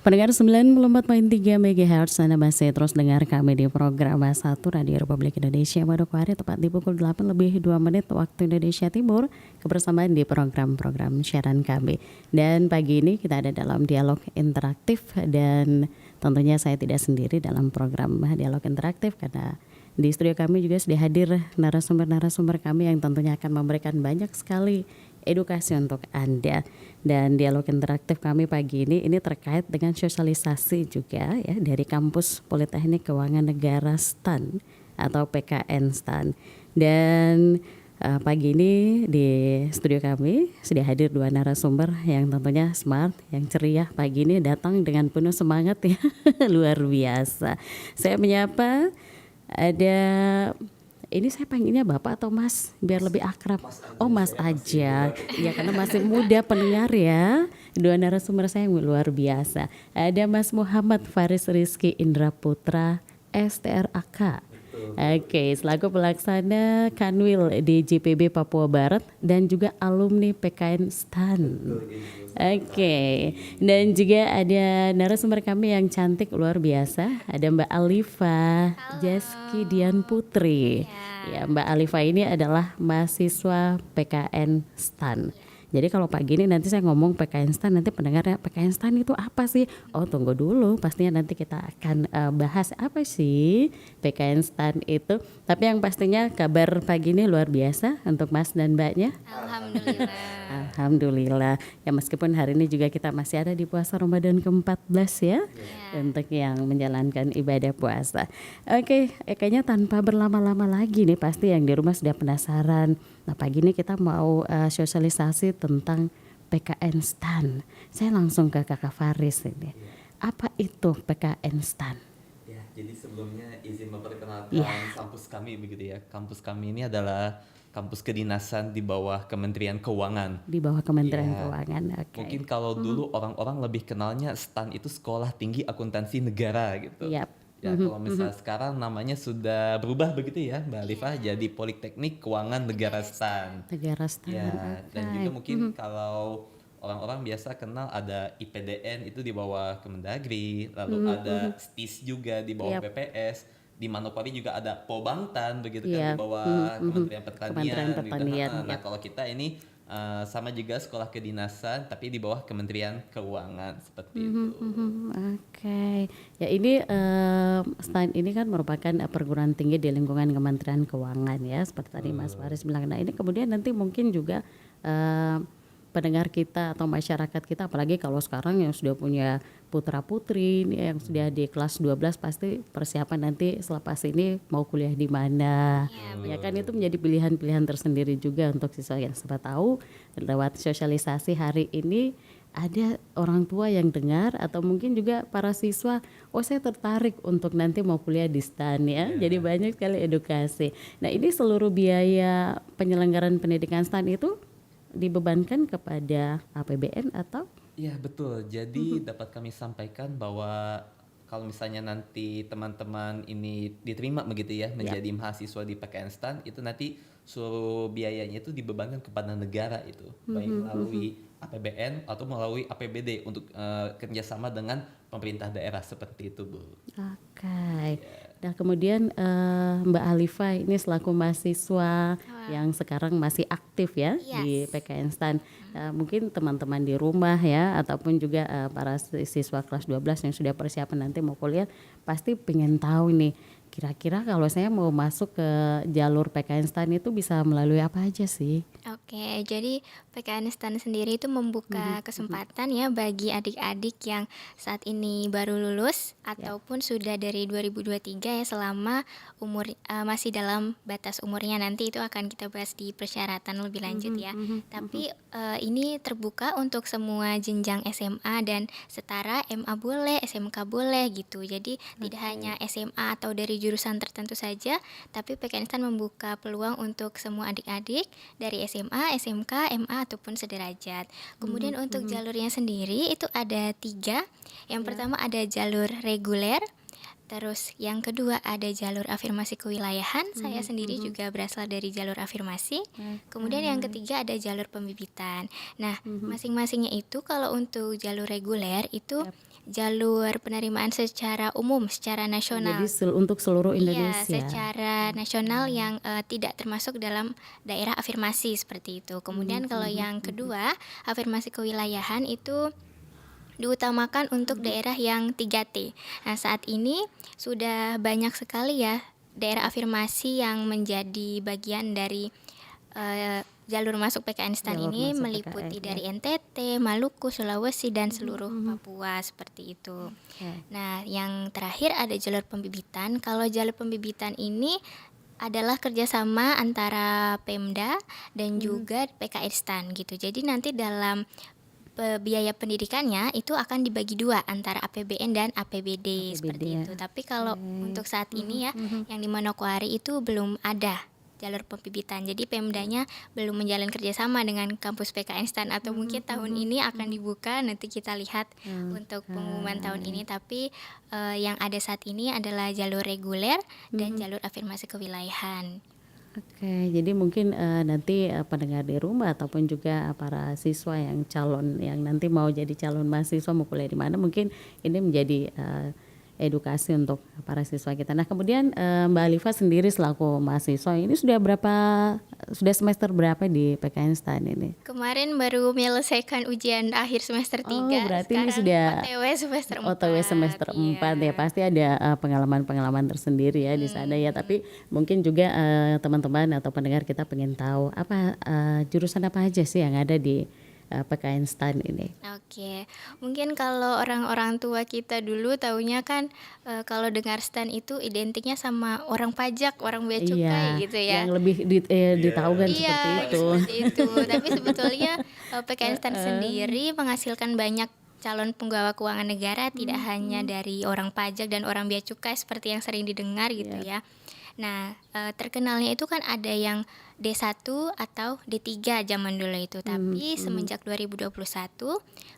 Pendengar 94,3 MHz, Anda masih terus dengar kami di program satu Radio Republik Indonesia Manokwari, tepat di pukul 8 lebih 2 menit waktu Indonesia Timur, kebersamaan di program-program siaran kami. Dan pagi ini kita ada dalam dialog interaktif, dan tentunya saya tidak sendiri dalam program dialog interaktif, karena di studio kami juga sudah hadir narasumber-narasumber kami yang tentunya akan memberikan banyak sekali edukasi untuk Anda. Dan dialog interaktif kami pagi ini terkait dengan sosialisasi juga ya dari Kampus Politeknik Keuangan Negara STAN atau PKN STAN. Dan pagi ini di studio kami sudah hadir dua narasumber yang tentunya smart, yang ceria. Pagi ini datang dengan penuh semangat ya. Luar biasa. Saya menyapa, ada, ini saya panggilnya Bapak atau Mas biar lebih akrab. Mas aja. Ya karena masih muda pendengar ya. Dua narasumber saya yang luar biasa. Ada Mas Muhammad Faris Rizky Indra Putra, STRAK. Oke, selaku pelaksana Kanwil di JPB Papua Barat dan juga alumni PKN STAN. Oke, dan juga ada narasumber kami yang cantik luar biasa. Ada Mbak Alifa Jaski Dian Putri. Ya, Mbak Alifa ini adalah mahasiswa PKN STAN. Jadi kalau pagi ini nanti saya ngomong PKN STAN, nanti pendengarnya PKN STAN itu apa sih? Oh tunggu dulu, pastinya nanti kita akan bahas apa sih PKN STAN itu. Tapi yang pastinya kabar pagi ini luar biasa untuk Mas dan Mbaknya. Alhamdulillah. Alhamdulillah. Ya meskipun hari ini juga kita masih ada di puasa Ramadan ke-14 ya. Untuk yang menjalankan ibadah puasa. Oke, kayaknya tanpa berlama-lama lagi nih, pasti yang di rumah sudah penasaran. Nah pagi ini kita mau sosialisasi tentang PKN STAN. Saya langsung ke Kakak Faris ini. Apa itu PKN STAN? Ya, jadi sebelumnya izin memperkenalkan kampus kami begitu ya. Kampus kami ini adalah kampus kedinasan di bawah Kementerian Keuangan. Di bawah Kementerian Keuangan. Okay. Mungkin kalau dulu orang-orang lebih kenalnya STAN itu Sekolah Tinggi Akuntansi Negara gitu. Yep. Ya kalau misalnya sekarang namanya sudah berubah begitu ya Mbak Alifah, jadi Politeknik Keuangan Negara STAN. Negara STAN. Ya, dan juga mungkin kalau orang-orang biasa kenal ada IPDN itu di bawah Kemendagri, lalu ada STIS juga di bawah PPS, di Manokwari juga ada Pobangtan begitu kan di bawah Kementerian Pertanian. Nah kalau kita ini sama juga sekolah kedinasan tapi di bawah Kementerian Keuangan seperti itu. Oke. Ya ini STAN ini kan merupakan perguruan tinggi di lingkungan Kementerian Keuangan ya, seperti tadi Mas Faris bilang. Nah ini kemudian nanti mungkin juga pendengar kita atau masyarakat kita, apalagi kalau sekarang yang sudah punya putra putri yang sudah di kelas 12, pasti persiapan nanti selepas ini mau kuliah di mana. Ya kan itu menjadi pilihan-pilihan tersendiri juga untuk siswa yang siapa tahu lewat sosialisasi hari ini ada orang tua yang dengar atau mungkin juga para siswa, saya tertarik untuk nanti mau kuliah di STAN ya. Jadi banyak sekali edukasi. Nah ini seluruh biaya penyelenggaraan pendidikan STAN itu dibebankan kepada APBN atau? Iya betul, jadi dapat kami sampaikan bahwa kalau misalnya nanti teman-teman ini diterima begitu ya menjadi mahasiswa di PKN STAN, itu nanti seluruh biayanya itu dibebankan kepada negara itu, baik melalui APBN atau melalui APBD untuk kerjasama dengan pemerintah daerah seperti itu Bu. Oke. Nah kemudian Mbak Alifa ini selaku mahasiswa yang sekarang masih aktif ya di PKN STAN. Mungkin teman-teman di rumah ya ataupun juga para siswa kelas 12 yang sudah persiapan nanti mau kuliah pasti pengen tahu nih, kira-kira kalau saya mau masuk ke jalur PKN STAN itu bisa melalui apa aja sih? Oke, jadi PKN STAN sendiri itu membuka kesempatan ya bagi adik-adik yang saat ini baru lulus ataupun sudah dari 2023 ya, selama umur masih dalam batas umurnya. Nanti itu akan kita bahas di persyaratan lebih lanjut ya. Tapi ini terbuka untuk semua jenjang SMA dan setara, MA boleh, SMK boleh gitu. Jadi tidak hanya SMA atau dari jurusan tertentu saja, tapi PKN STAN membuka peluang untuk semua adik-adik dari SMA, SMK, MA ataupun sederajat. Kemudian untuk jalurnya sendiri itu ada 3. Yang pertama ada jalur reguler, Terus yang kedua ada jalur afirmasi kewilayahan. Saya sendiri juga berasal dari jalur afirmasi. Kemudian yang ketiga ada jalur pembibitan. Nah, masing-masingnya itu kalau untuk jalur reguler itu jalur penerimaan secara umum, secara nasional. Jadi untuk seluruh Iya, Indonesia. secara nasional yang tidak termasuk dalam daerah afirmasi seperti itu. Kemudian kalau yang kedua, afirmasi kewilayahan itu diutamakan untuk daerah yang 3T. Nah, saat ini sudah banyak sekali ya daerah afirmasi yang menjadi bagian dari jalur masuk PKN STAN Jalur ini masuk meliputi PKN, dari NTT, Maluku, Sulawesi, dan seluruh Papua seperti itu. Nah, yang terakhir ada jalur pembibitan. Kalau jalur pembibitan ini adalah kerjasama antara Pemda dan juga PKN STAN gitu. Jadi nanti dalam biaya pendidikannya itu akan dibagi dua antara APBN dan APBD seperti ya. itu. Tapi kalau untuk saat ini ya yang di Manokwari itu belum ada jalur pembibitan. Jadi Pemdanya belum menjalin kerjasama dengan kampus PKN STAN atau mungkin tahun ini akan dibuka. Nanti kita lihat untuk pengumuman tahun ini. Tapi yang ada saat ini adalah jalur reguler dan jalur afirmasi kewilayahan. Oke, jadi mungkin nanti pendengar di rumah ataupun juga para siswa yang calon yang nanti mau jadi calon mahasiswa mau kuliah di mana, mungkin ini menjadi edukasi untuk para siswa kita. Nah, kemudian Mbak Alifa sendiri selaku mahasiswa ini sudah semester berapa di PKN STAN ini? Kemarin baru menyelesaikan ujian akhir semester 3. Oh, berarti ini Sekarang sudah OTW semester 4. OTW semester 4 ya. Pasti ada pengalaman-pengalaman tersendiri ya di sana ya. Tapi mungkin juga teman-teman atau pendengar kita pengen tahu apa jurusan apa aja sih yang ada di PKN STAN ini. Oke, mungkin kalau orang-orang tua kita dulu taunya kan kalau dengar STAN itu identiknya sama orang pajak, orang bea cukai gitu ya. Yang lebih ditahu kan seperti itu. Seperti itu. Tapi sebetulnya PKN STAN sendiri menghasilkan banyak calon penggawa keuangan negara, tidak hanya dari orang pajak dan orang bea cukai seperti yang sering didengar gitu ya. Nah, terkenalnya itu kan ada yang D1 atau D3 zaman dulu itu. Tapi semenjak 2021,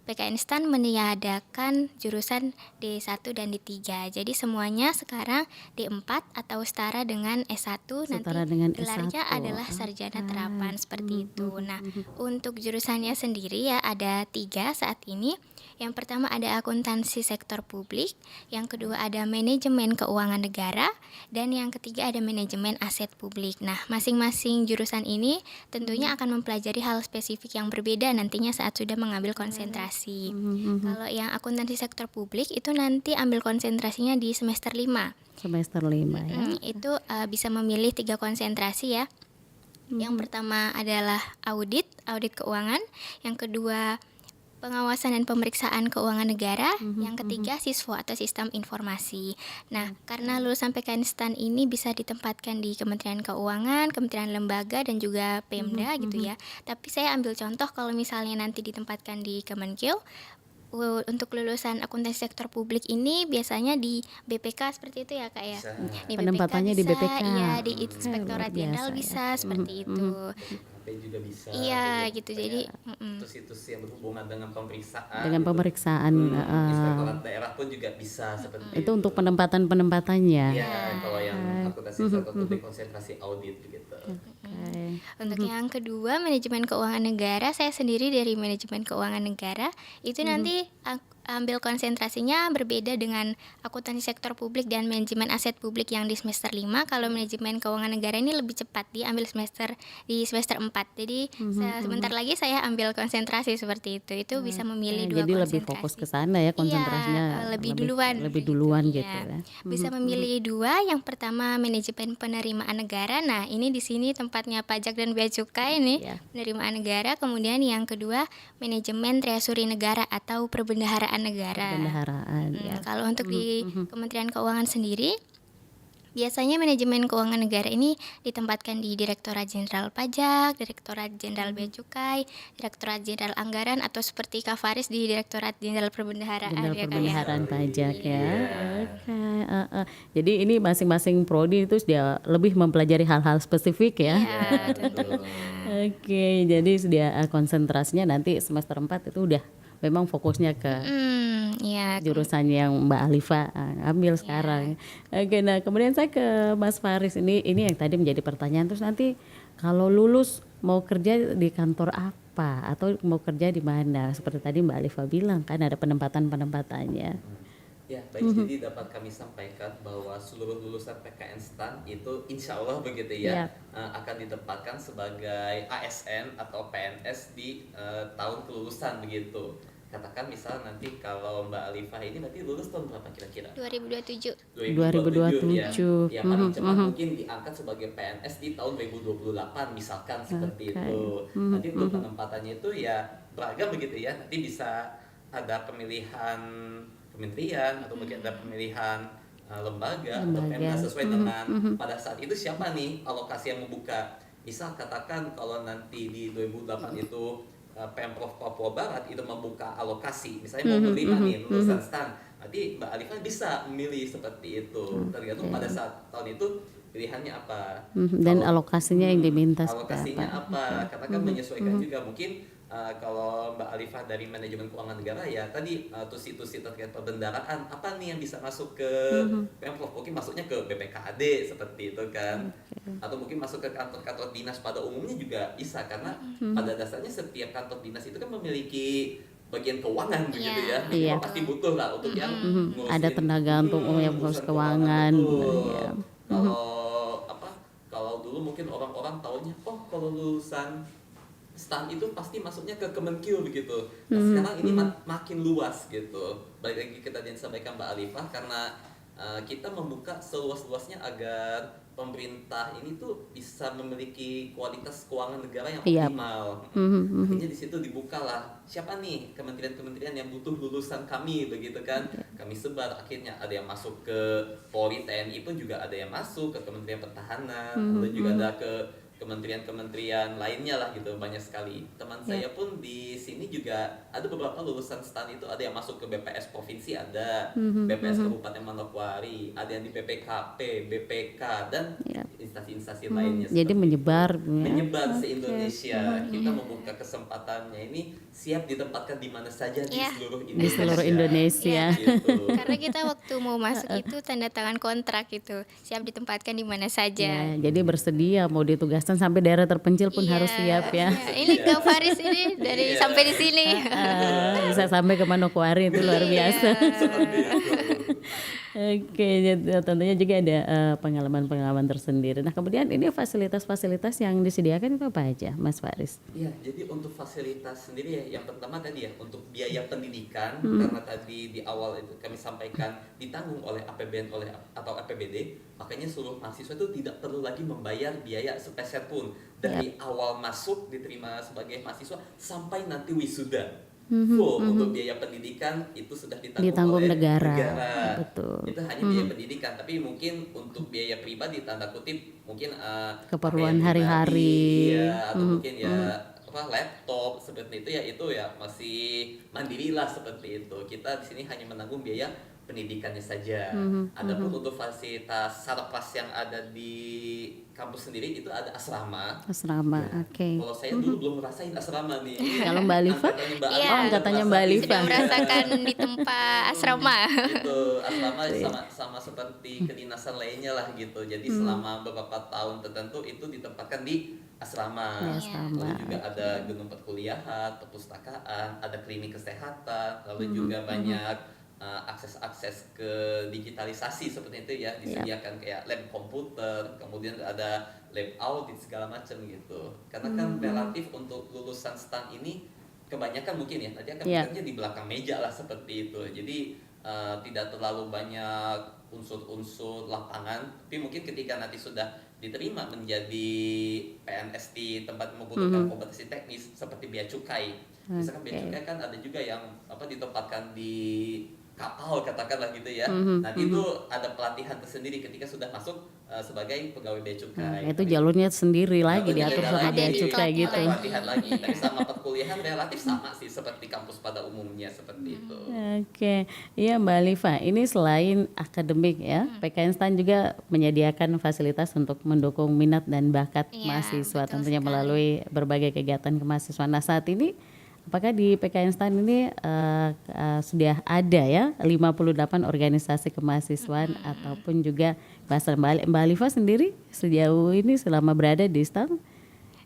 PKN STAN meniadakan jurusan D1 dan D3. Jadi semuanya sekarang D4 atau setara dengan S1. Setara nanti dengan gelarnya S1. adalah sarjana terapan seperti itu. Nah, untuk jurusannya sendiri ya ada 3 saat ini. Yang pertama ada akuntansi sektor publik, yang kedua ada manajemen keuangan negara, dan yang ketiga ada manajemen aset publik. Nah, masing-masing jurusan ini tentunya akan mempelajari hal spesifik yang berbeda nantinya saat sudah mengambil konsentrasi. Kalau yang akuntansi sektor publik itu nanti ambil konsentrasinya di semester 5. Semester 5 ya. Itu bisa memilih 3 konsentrasi ya. Yang pertama adalah audit keuangan, yang kedua pengawasan dan pemeriksaan keuangan negara, yang ketiga siswa atau sistem informasi. Nah, karena lulusan PKN STAN ini bisa ditempatkan di Kementerian Keuangan, Kementerian Lembaga, dan juga Pemda gitu ya. Tapi saya ambil contoh kalau misalnya nanti ditempatkan di Kemenkeu, untuk lulusan akuntansi sektor publik ini biasanya di BPK seperti itu ya Kak ya. Di Penempatannya di BPK. Iya, di Inspektorat luar Jenderal biasa bisa ya. seperti itu. HP juga bisa. Iya gitu. Jadi situs-situs yang berhubungan dengan pemeriksaan. Dengan pemeriksaan Inspektorat daerah pun juga bisa seperti itu untuk penempatannya. Iya, kalau yang akuntansi sektor publik konsentrasi audit begitu. Untuk yang kedua, manajemen keuangan negara, saya sendiri dari manajemen keuangan negara, itu nanti ambil konsentrasinya berbeda dengan akuntansi sektor publik dan manajemen aset publik yang di semester 5. Kalau manajemen keuangan negara ini lebih cepat, dia ambil di semester 4. Jadi sebentar lagi saya ambil konsentrasi seperti itu. Itu bisa memilih dua Jadi konsentrasi. lebih fokus ke sana ya konsentrasinya. Iya, lebih duluan. Lebih duluan Iya. gitu ya. Bisa memilih 2. Yang pertama manajemen penerimaan negara. Nah, ini di sini tempatnya pajak dan bea cukai nih, Iya. penerimaan negara. Kemudian yang kedua manajemen treasury negara atau perbendaharaan negara. Bendaharaan ya. Kalau untuk di Kementerian Keuangan sendiri, biasanya manajemen keuangan negara ini ditempatkan di Direktorat Jenderal Pajak, Direktorat Jenderal Bea Cukai, Direktorat Jenderal Anggaran, atau seperti Kak Faris di Direktorat Jenderal Perbendaharaan. Jenderal ya, Kak, ya. Perbendaharaan Pajak ya. Oke. Jadi ini masing-masing prodi itu sudah lebih mempelajari hal-hal spesifik ya. Iya, tentunya. Oke, jadi sudah konsentrasinya nanti semester 4 itu udah memang fokusnya ke Ya, jurusan yang Mbak Alifa ambil sekarang. Oke, nah kemudian saya ke Mas Faris, ini yang tadi menjadi pertanyaan, terus nanti kalau lulus mau kerja di kantor apa atau mau kerja di mana? Seperti tadi Mbak Alifa bilang kan ada penempatannya. Ya, baik. Jadi dapat kami sampaikan bahwa seluruh lulusan PKN STAN itu insya Allah begitu ya, akan ditempatkan sebagai ASN atau PNS di tahun kelulusan begitu. Katakan misal nanti kalau Mbak Alifah ini nanti lulus tahun berapa kira-kira? 2027. 2027. Ya paling cepat mungkin diangkat sebagai PNS di tahun 2028 misalkan seperti itu. Nanti untuk penempatannya itu ya beragam begitu ya. Nanti bisa ada pemilihan kementerian atau mungkin ada pemilihan lembaga atau Pemda sesuai dengan pada saat itu siapa nih alokasi yang membuka. Misal katakan kalau nanti di 2008 itu Pemprov Papua Barat itu membuka alokasi, misalnya mau menerima nih lulusan STAN, nanti Mbak Alifah bisa memilih seperti itu, tergantung pada saat tahun itu pilihannya apa. Dan alokasinya yang diminta alokasinya apa, karena kan menyesuaikan juga mungkin kalau Mbak Alifah dari manajemen keuangan negara ya tadi tusi-tusi terkait perbendaraan apa nih yang bisa masuk ke Pemprov, mungkin masuknya ke BPKAD seperti itu kan, atau mungkin masuk ke kantor-kantor dinas pada umumnya juga bisa, karena pada dasarnya setiap kantor dinas itu kan memiliki bagian keuangan begitu ya, minimal pasti butuh lah untuk yang ngurusin, ada tenaga untuk yang ngurus keuangan. betul. Kalau dulu mungkin orang-orang taunya kalau lulusan STAN itu pasti masuknya ke Kemenkyu begitu. Nah, sekarang ini makin luas gitu. Balik lagi ke tadi yang disampaikan Mbak Alifah, karena kita membuka seluas-luasnya agar pemerintah ini tuh bisa memiliki kualitas keuangan negara yang optimal. Akhirnya di situ dibukalah siapa nih kementerian-kementerian yang butuh lulusan kami begitu kan. Kami sebar, akhirnya ada yang masuk ke Polri, TNI pun juga ada yang masuk ke Kementerian Pertahanan, lalu juga ada ke kementerian-kementerian lainnya lah gitu, banyak sekali. Teman saya pun di sini juga ada beberapa lulusan STAN itu, ada yang masuk ke BPS provinsi, ada BPS Kabupaten Manokwari, ada yang di BPKP, BPK dan instansi-instansi lainnya. Jadi menyebar se-Indonesia. Kita membuka kesempatannya ini siap ditempatkan di mana saja di seluruh Indonesia. Di seluruh Indonesia. Gitu. Karena kita waktu mau masuk itu tanda tangan kontrak itu, siap ditempatkan di mana saja. Jadi bersedia mau ditugaskan sampai daerah terpencil pun harus siap ya. Ini Kak Faris ini dari sampai di sini. Bisa sampai ke Manokwari, itu luar biasa. Oke, tentunya juga ada pengalaman-pengalaman tersendiri. Nah, kemudian ini fasilitas-fasilitas yang disediakan itu apa aja, Mas Faris? Ya, jadi untuk fasilitas sendiri ya, yang pertama tadi ya untuk biaya pendidikan, karena tadi di awal itu kami sampaikan ditanggung oleh APBN atau APBD, makanya seluruh mahasiswa itu tidak perlu lagi membayar biaya sepeser pun dari awal masuk diterima sebagai mahasiswa sampai nanti wisuda. Full untuk biaya pendidikan itu sudah ditanggung oleh negara. Betul. Itu hanya biaya pendidikan, tapi mungkin untuk biaya pribadi tanda kutip mungkin keperluan pribadi, hari-hari atau mungkin laptop seperti itu ya masih mandiri lah seperti itu. Kita di sini hanya menanggung biaya pendidikannya saja. Adapun untuk fasilitas sarpas yang ada di kampus sendiri itu ada asrama. Oke. Kalau saya dulu belum ngerasain asrama nih. Kalau Mbak Alifa? Angkatannya Mbak Alifa. Sudah merasakan di tempat asrama. Itu asrama sama seperti kedinasan lainnya lah gitu. Jadi selama beberapa tahun tertentu itu ditempatkan di asrama. Lalu juga ada gedung perkuliahan, perpustakaan, ada klinik kesehatan, lalu juga banyak akses ke digitalisasi seperti itu ya, disediakan kayak lab komputer, kemudian ada lab audit segala macam gitu. Karena kan relatif untuk lulusan STAN ini kebanyakan mungkin ya nanti akan bekerja di belakang meja lah seperti itu. Jadi tidak terlalu banyak unsur-unsur lapangan, tapi mungkin ketika nanti sudah diterima menjadi PNS di tempat membutuhkan kompetensi teknis seperti bea cukai. Misalkan bea cukai kan ada juga yang ditempatkan di kapal katakanlah gitu ya. Nanti itu ada pelatihan tersendiri ketika sudah masuk sebagai pegawai bea cukai. Itu jalurnya sendiri lagi diatur sama bea cukai gitu. Ada pelatihan lagi. Tapi sama perkuliahan relatif sama sih seperti kampus pada umumnya seperti itu. Oke, iya Mbak Alifa. Ini selain akademik ya, PKN STAN juga menyediakan fasilitas untuk mendukung minat dan bakat mahasiswa tentunya melalui berbagai kegiatan kemahasiswaan. Nah, saat ini apakah di PKN STAN ini sudah ada ya 58 organisasi kemahasiswaan ataupun juga bahasa Mbak Alifa sendiri sejauh ini selama berada di STAN?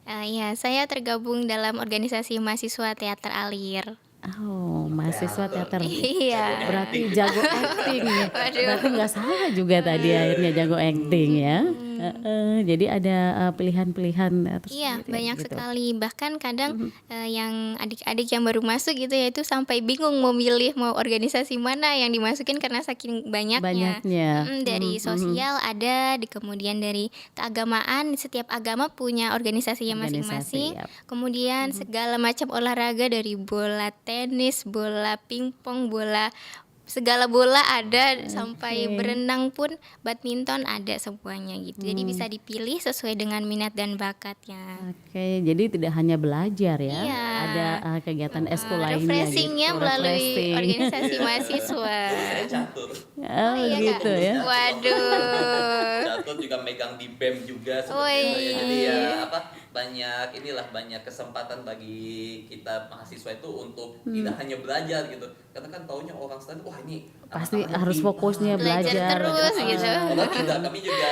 Ya, saya tergabung dalam organisasi mahasiswa teater Alir. Oh, mahasiswa teater. Iya. Berarti jago acting ya. Waduh. Berarti nggak salah juga tadi akhirnya jago acting ya. Jadi ada pilihan-pilihan Iya, tersendiri banyak gitu. sekali. Bahkan kadang yang adik-adik yang baru masuk gitu ya itu sampai bingung mau milih mau organisasi mana yang dimasukin karena saking banyaknya. Banyaknya. Dari sosial ada, kemudian dari keagamaan, setiap agama punya organisasinya Organisasi, masing-masing. yap. Kemudian segala macam olahraga dari bola tenis, bola pingpong, bola segala bola ada sampai berenang pun badminton ada semuanya gitu. Jadi bisa dipilih sesuai dengan minat dan bakatnya. Oke, jadi tidak hanya belajar ya, Iya. ada kegiatan eskul lainnya Refreshingnya gitu. melalui Refreshing. organisasi mahasiswa. Saya catur. Oh iya, gitu Kak? ya. Waduh. Catur juga megang di BEM juga seperti Woi. itu ya. Jadi ya banyak kesempatan bagi kita mahasiswa itu untuk tidak hanya belajar gitu. Karena kan taunya orang STAN wah ini Pasti anak-anak harus pintar, fokusnya Belajar terus gitu. Padahal tidak, kami juga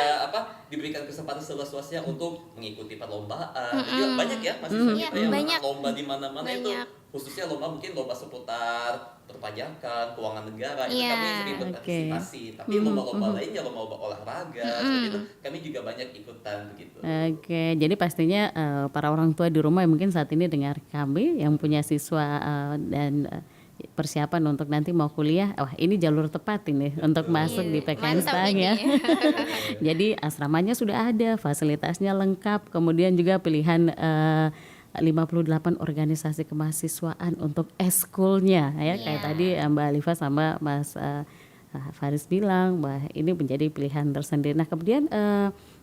diberikan kesempatan seluas-luasnya untuk mengikuti perlombaan. Juga banyak ya mahasiswa Iya, kita yang banyak. lomba di mana-mana itu, Banyak. khususnya mungkin lomba seputar perpajakan, keuangan negara itu Iya. kami sering berpartisipasi. Tapi lomba-lomba lainnya, lomba-lomba olahraga seperti itu kami juga banyak ikutan begitu. Oke, jadi pastinya para orang tua di rumah yang mungkin saat ini dengar kami yang punya siswa dan persiapan untuk nanti mau kuliah, wah ini jalur tepat ini untuk masuk di PKN Mantap STAN ya. ini. Jadi asramanya sudah ada, fasilitasnya lengkap, kemudian juga pilihan 58 organisasi kemahasiswaan untuk eskulnya ya, kayak tadi Mbak Alifa sama Mas Faris bilang bahwa ini menjadi pilihan tersendiri. Nah kemudian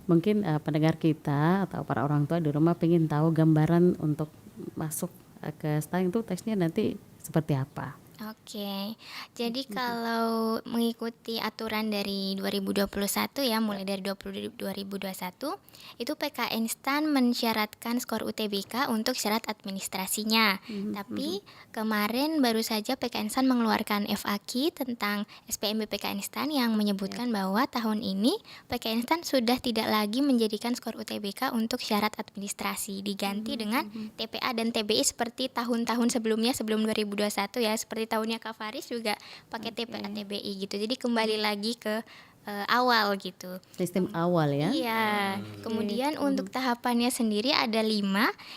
mungkin pendengar kita atau para orang tua di rumah pengen tahu gambaran untuk masuk ke STAN itu tesnya nanti seperti apa? Oke, jadi kalau mengikuti aturan dari 2021 ya, mulai dari 2021, itu PKN STAN mensyaratkan skor UTBK untuk syarat administrasinya. Tapi kemarin baru saja PKN STAN mengeluarkan FAQ tentang SPMB PKN STAN yang menyebutkan bahwa tahun ini PKN STAN sudah tidak lagi menjadikan skor UTBK untuk syarat administrasi, diganti dengan TPA dan TBI seperti tahun-tahun sebelumnya sebelum 2021 ya, seperti tahunnya Kak Faris juga pakai TPA TBI gitu. Jadi kembali lagi ke awal gitu. Sistem awal ya? Iya. Kemudian untuk tahapannya sendiri ada 5.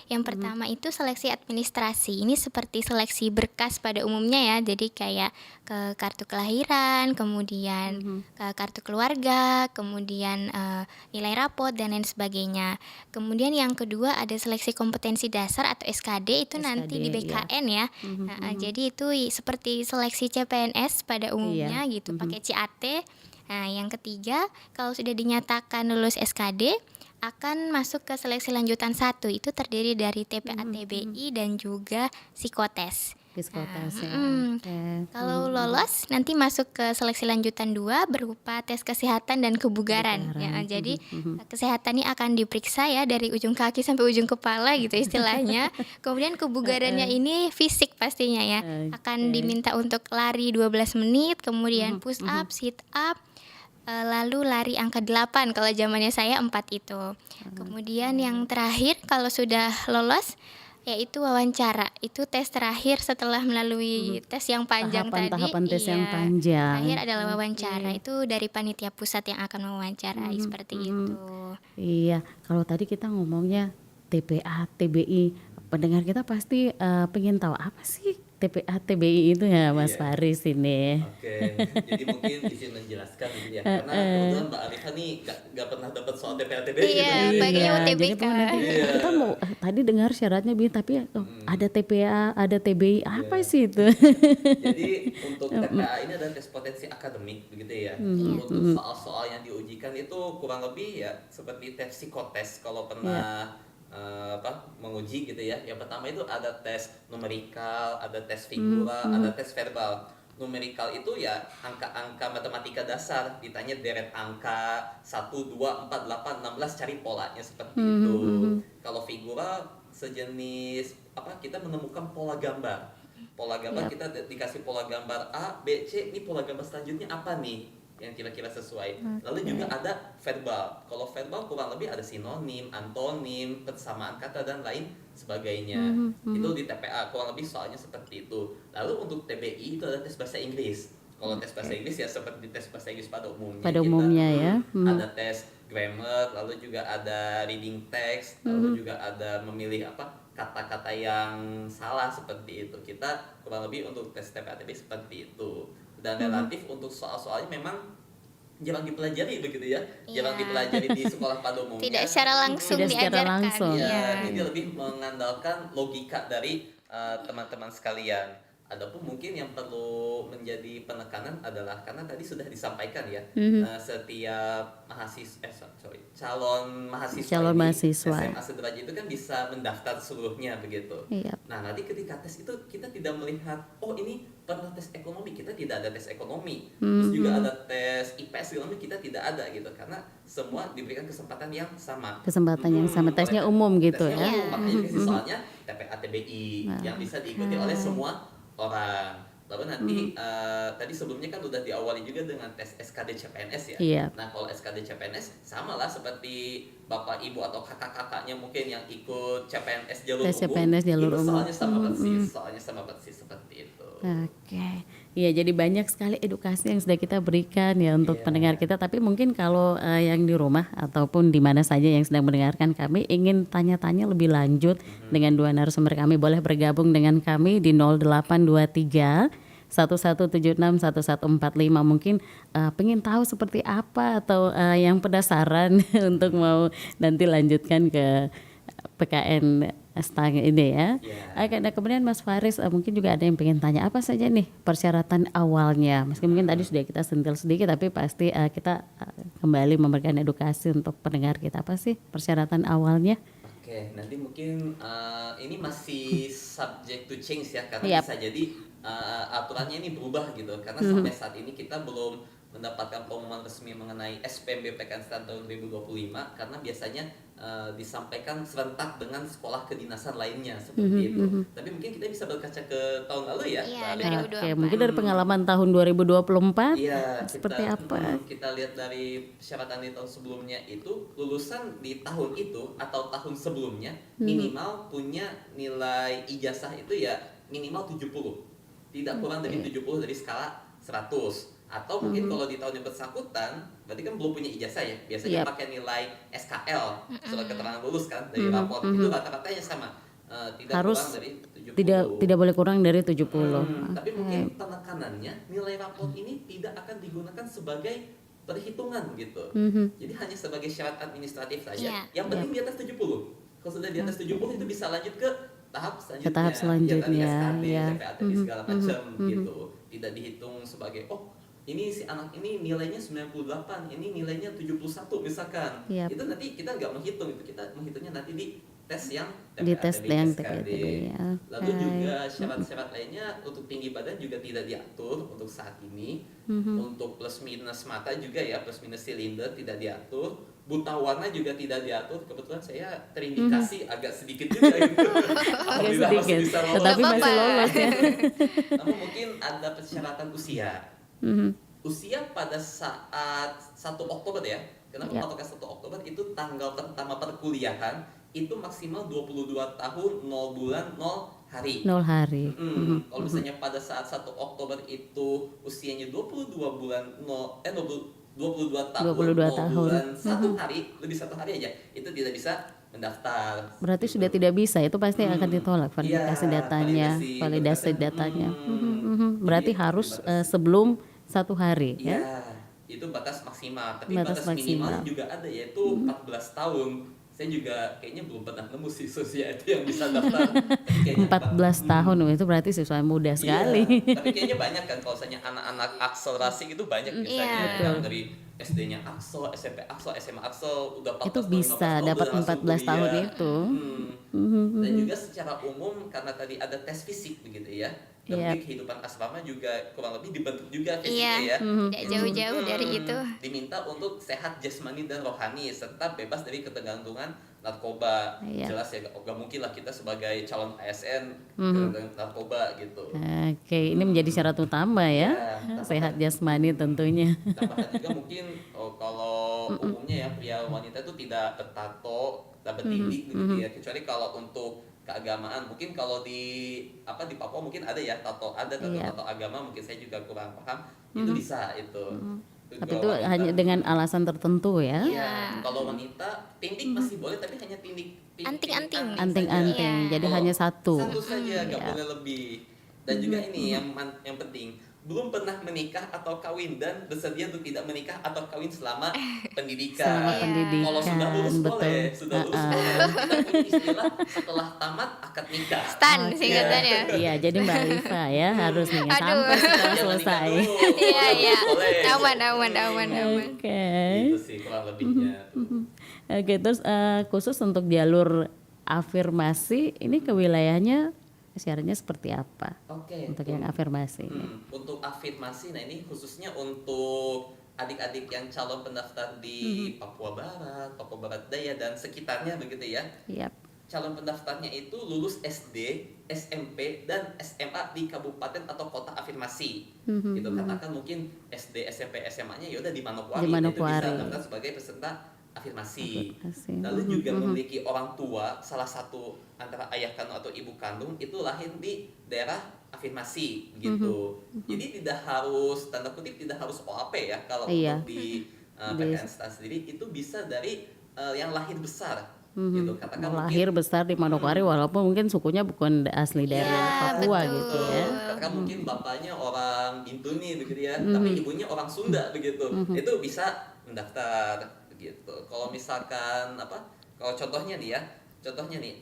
Yang pertama itu seleksi administrasi. Ini seperti seleksi berkas pada umumnya ya. Jadi kayak ke kartu kelahiran, kemudian ke kartu keluarga, kemudian nilai rapot dan lain sebagainya. Kemudian yang kedua ada seleksi kompetensi dasar atau SKD itu nanti di BKN ya. Jadi itu seperti seleksi CPNS pada umumnya gitu, pakai CAT. Nah, yang ketiga, kalau sudah dinyatakan lulus SKD, akan masuk ke seleksi lanjutan 1. Itu terdiri dari TPA TBI dan juga psikotes. Psikotes ya. Kalau lolos, nanti masuk ke seleksi lanjutan 2 berupa tes kesehatan dan kebugaran. Ya, jadi kesehatan ini akan diperiksa ya dari ujung kaki sampai ujung kepala gitu istilahnya. Kemudian kebugarannya ini fisik pastinya ya. Akan diminta untuk lari 12 menit, kemudian push up, sit up, lalu lari angka 8 kalau zamannya saya 4 itu. Kemudian yang terakhir kalau sudah lolos yaitu wawancara. Itu tes terakhir setelah melalui tes yang panjang Tahapan tadi. tes yang panjang. Terakhir adalah wawancara. Itu dari panitia pusat yang akan mewawancarai seperti itu. Iya, kalau tadi kita ngomongnya TPA, TBI, pendengar kita pasti pengen tahu apa sih TPA, TBI itu ya Mas Faris ini. Oke, jadi mungkin izin menjelaskan gitu ya, karena kebetulan Mbak Alifa nih gak pernah dapat soal TPA TBI Iya, gitu. baginya Jadi UTBK. kalau nanti kita mau tadi dengar syaratnya tapi ada TPA, ada TBI, apa sih itu? Jadi untuk TPA ini adalah tes potensi akademik begitu ya. Untuk soal-soal yang diujikan itu kurang lebih ya seperti tes psikotes kalau pernah menguji gitu ya. Yang pertama itu ada tes numerikal, ada tes figura, ada tes verbal. Numerikal itu ya angka-angka matematika dasar, ditanya deret angka 1, 2, 4, 8, 16, cari polanya seperti itu. Kalau figura sejenis apa, kita menemukan pola gambar. Pola gambar, kita dikasih pola gambar A, B, C, ini pola gambar selanjutnya apa nih yang kira-kira sesuai. Lalu juga ada verbal. Kalau verbal kurang lebih ada sinonim, antonim, persamaan kata dan lain sebagainya. Itu di TPA kurang lebih soalnya seperti itu. Lalu untuk TBI itu ada tes bahasa Inggris. Kalau tes bahasa Inggris ya seperti tes bahasa Inggris pada umumnya. Pada umumnya ya. Ada tes grammar, lalu juga ada reading text, lalu juga ada memilih apa kata-kata yang salah seperti itu. Kita kurang lebih untuk tes TPA-TB seperti itu. Dan relatif untuk soal-soalnya memang jarang dipelajari begitu ya, jarang dipelajari di sekolah pada umumnya. Tidak secara langsung Tidak secara diajarkan. langsung. Ya, ini lebih mengandalkan logika dari teman-teman sekalian. Adapun mungkin yang perlu menjadi penekanan adalah karena tadi sudah disampaikan ya, setiap calon mahasiswa Calon ini mahasiswa. SMA sederajat itu kan bisa mendaftar seluruhnya begitu. Iya. Nah, nanti ketika tes itu kita tidak melihat, oh ini pernah tes ekonomi, kita tidak ada tes ekonomi. Terus juga ada tes IPS segala macam, kita tidak ada gitu, karena semua diberikan kesempatan yang sama. Kesempatan yang sama, tesnya umum gitu Tesnya ya. umum, makanya kasih soalnya TPA TBI yang bisa diikuti oleh semua orang. Lalu nanti tadi sebelumnya kan udah diawali juga dengan tes SKD CPNS ya. Iya. Nah, kalau SKD CPNS sama lah seperti bapak ibu atau kakak-kakaknya mungkin yang ikut CPNS jalur Tes umum. CPNS jalur itu umum. soalnya sama persis seperti itu. Oke, ya jadi banyak sekali edukasi yang sudah kita berikan ya untuk pendengar kita. Tapi mungkin kalau yang di rumah ataupun di mana saja yang sedang mendengarkan kami ingin tanya-tanya lebih lanjut dengan dua narasumber kami, boleh bergabung dengan kami di 0823 1176 1145. Mungkin pengen tahu seperti apa atau yang penasaran untuk mau nanti lanjutkan ke PKN Stang ini ya. Oke, nah kemudian Mas Faris mungkin juga ada yang pengen tanya apa saja nih persyaratan awalnya. Meski mungkin tadi sudah kita sentil sedikit, tapi pasti kita kembali memberikan edukasi untuk pendengar kita. Apa sih persyaratan awalnya? Oke, nanti mungkin ini masih subject to change ya, karena bisa jadi aturannya ini berubah gitu. Karena sampai saat ini kita belum mendapatkan pengumuman resmi mengenai SPMB PKN Stang tahun 2025, karena biasanya disampaikan serentak dengan sekolah kedinasan lainnya seperti itu. Tapi mungkin kita bisa berkaca ke tahun lalu ya. Iya, Mbak. 2024. Oke, mungkin dari pengalaman tahun 2024 Iya, seperti apa? Kita lihat dari persyaratan di tahun sebelumnya itu, lulusan di tahun itu atau tahun sebelumnya minimal punya nilai ijazah itu ya minimal 70. Tidak kurang dari 70 dari skala 100. Atau mungkin kalau di tahun yang bersangkutan berarti kan belum punya ijazah ya, biasanya pakai nilai SKL, surat keterangan lulus kan dari rapor. Itu rata-ratanya sama, tidak Harus kurang dari 70. tidak boleh kurang dari 70. Tapi mungkin penekanannya nilai rapor ini tidak akan digunakan sebagai perhitungan gitu. Jadi hanya sebagai syarat administratif saja. Yang penting di atas 70. Kalau sudah di atas 70 itu bisa lanjut ke tahap selanjutnya. Ke tahap selanjutnya, ya, tadi ya. SKD, TPA, segala macam gitu. Tidak dihitung sebagai ini si anak ini nilainya 98, ini nilainya 71 misalkan. Itu nanti kita nggak menghitung itu, kita menghitungnya nanti di tes yang Di tes yang SKD. TPA ya. Lalu juga syarat-syarat lainnya untuk tinggi badan juga tidak diatur untuk saat ini. Untuk plus minus mata juga ya, plus minus silinder tidak diatur. Buta warna juga tidak diatur. Kebetulan saya terindikasi agak sedikit juga gitu. Alhamdulillah masih bisa lolos. Tetapi masih lolos ya. Namun mungkin ada persyaratan usia. Usia pada saat 1 Oktober ya. Kenapa patokan 1 Oktober itu tanggal pertama perkuliahan itu maksimal 22 tahun 0 bulan 0 hari. 0 hari. Kalau misalnya pada saat 1 Oktober itu usianya 22 bulan 22 tahun 0 bulan 1 hari, lebih 1 hari aja, itu tidak bisa mendaftar. Berarti sudah tidak bisa, itu pasti akan ditolak verifikasi datanya, validasi datanya. Berarti harus sebelum 1 hari ya. Itu batas maksimal, tapi Batas batas minimal maksimal. juga ada, yaitu 14 tahun. Saya juga kayaknya belum pernah nemu siswa itu yang bisa daftar. 14 tahun itu berarti siswa muda sekali. Iya, tapi kayaknya banyak kan kalau misalnya anak-anak akselerasi itu banyak biasanya yang dari SD-nya Axel, SMP Axel, SMA Axel udah 14 Itu tahun, bisa 15 tahun dapat udah langsung 14 tahun kuliah. itu. Dan juga secara umum karena tadi ada tes fisik begitu ya. Dan kehidupan asrama juga kurang lebih dibentuk juga fisiknya ya. Tidak jauh-jauh dari itu. Diminta untuk sehat jasmani dan rohani serta bebas dari ketergantungan narkoba. Iya. Jelas ya gak mungkin lah kita sebagai calon ASN ke narkoba gitu. Oke, ini menjadi syarat utama ya. Ya, Sehat jasmani tentunya. tambahan juga mungkin kalau umumnya ya pria wanita itu tidak bertato, tidak bertindik begitu ya, kecuali kalau untuk keagamaan. Mungkin kalau di Papua mungkin ada ya tato Iya. tato agama, mungkin saya juga kurang paham. Itu bisa itu. Tapi kalau itu wanita, hanya dengan alasan tertentu ya. iya, kalau wanita tindik masih boleh, tapi hanya tindik Anting-anting. Anting-anting, Iya. jadi Kalau hanya satu. Satu saja, nggak Iya. boleh lebih. Dan juga ini yang penting, belum pernah menikah atau kawin dan bersedia untuk tidak menikah atau kawin selama pendidikan. Selama Iya. pendidikan, Kalau sudah lulus betul. boleh, sudah lulus boleh. Kita punya istilah setelah tamat akad nikah. Stan Oke. singkatannya. Iya, jadi Mbak Alifa ya harus nih Aduh. sampai setelah Jangan nikah selesai. dulu. Iya, iya. Boleh. Aman. Oke. Itu sih kurang lebihnya. Oke, terus khusus untuk jalur afirmasi ini ke wilayahnya syaratnya seperti apa Oke. untuk yang afirmasi ini? Untuk afirmasi, nah ini khususnya untuk adik-adik yang calon pendaftar di Papua Barat, Papua Barat Daya dan sekitarnya begitu ya. Yap. Calon pendaftarnya itu lulus SD, SMP, dan SMA di kabupaten atau kota afirmasi. Gitu, karena kan mungkin SD, SMP, SMA-nya ya udah di Manokwari, Di itu Manokwari. bisa daftar sebagai peserta afirmasi. Afirmasi. Lalu juga memiliki orang tua, salah satu antara ayah kandung atau ibu kandung itu lahir di daerah afirmasi gitu. Jadi tidak harus, tanda kutip tidak harus OAP ya kalau Iya. untuk di PKN STAN sendiri, itu bisa dari yang lahir besar gitu. Katakan Mau mungkin lahir besar di Manokwari walaupun mungkin sukunya bukan asli dari Iya, Papua betul. gitu ya. katakan mungkin bapaknya orang Bintuni begitu ya, tapi ibunya orang Sunda begitu. Itu bisa mendaftar begitu. Kalau misalkan kalau contohnya nih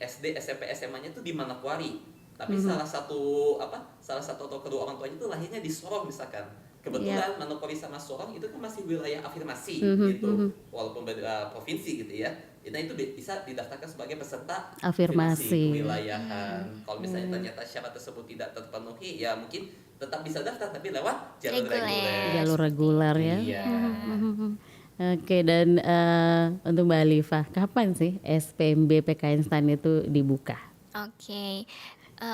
SD, SMP, SMA-nya itu di Manokwari. Tapi salah satu atau kedua orang tuanya itu lahirnya di Sorong misalkan. Kebetulan Manokwari sama Sorong itu kan masih wilayah afirmasi gitu. Walaupun beda provinsi gitu ya. Nah itu bisa didaftarkan sebagai peserta Afirmasi. kewilayahan. Kalau misalnya ternyata syarat tersebut tidak terpenuhi, ya mungkin tetap bisa daftar tapi lewat jalur Reguler. reguler. Jalur reguler ya. Iya. Oke, dan untuk Mbak Alifa, kapan sih SPMB PKN STAN itu dibuka? Oke.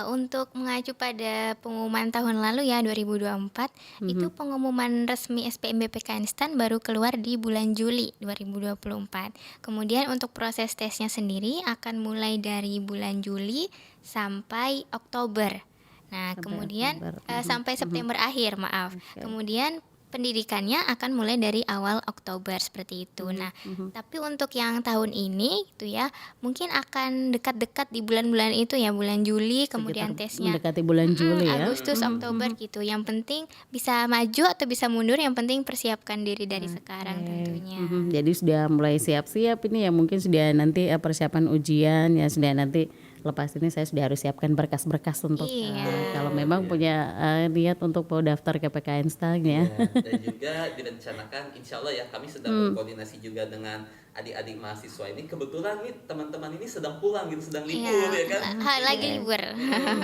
Untuk mengacu pada pengumuman tahun lalu ya 2024, itu pengumuman resmi SPMB PKN STAN baru keluar di bulan Juli 2024. Kemudian untuk proses tesnya sendiri akan mulai dari bulan Juli sampai Oktober. Nah, Sampai kemudian Oktober. sampai September akhir, maaf. Oke. Kemudian pendidikannya akan mulai dari awal Oktober seperti itu. Nah, tapi untuk yang tahun ini itu ya, mungkin akan dekat-dekat di bulan-bulan itu ya, bulan Juli, kemudian Sekitar tesnya mendekati bulan Juli ya. Agustus, Oktober gitu. Yang penting bisa maju atau bisa mundur, yang penting persiapkan diri dari sekarang tentunya. Jadi sudah mulai siap-siap ini ya, mungkin sudah nanti persiapan ujian ya, sudah nanti lepas ini saya sudah harus siapkan berkas-berkas untuk Iya. kalau memang punya niat untuk mau daftar ke PKN STAN ya. Dan juga direncanakan, insya Allah ya kami sedang berkoordinasi juga dengan adik-adik mahasiswa ini. Kebetulan nih teman-teman ini sedang pulang gitu, sedang libur ya kan. Lagi libur.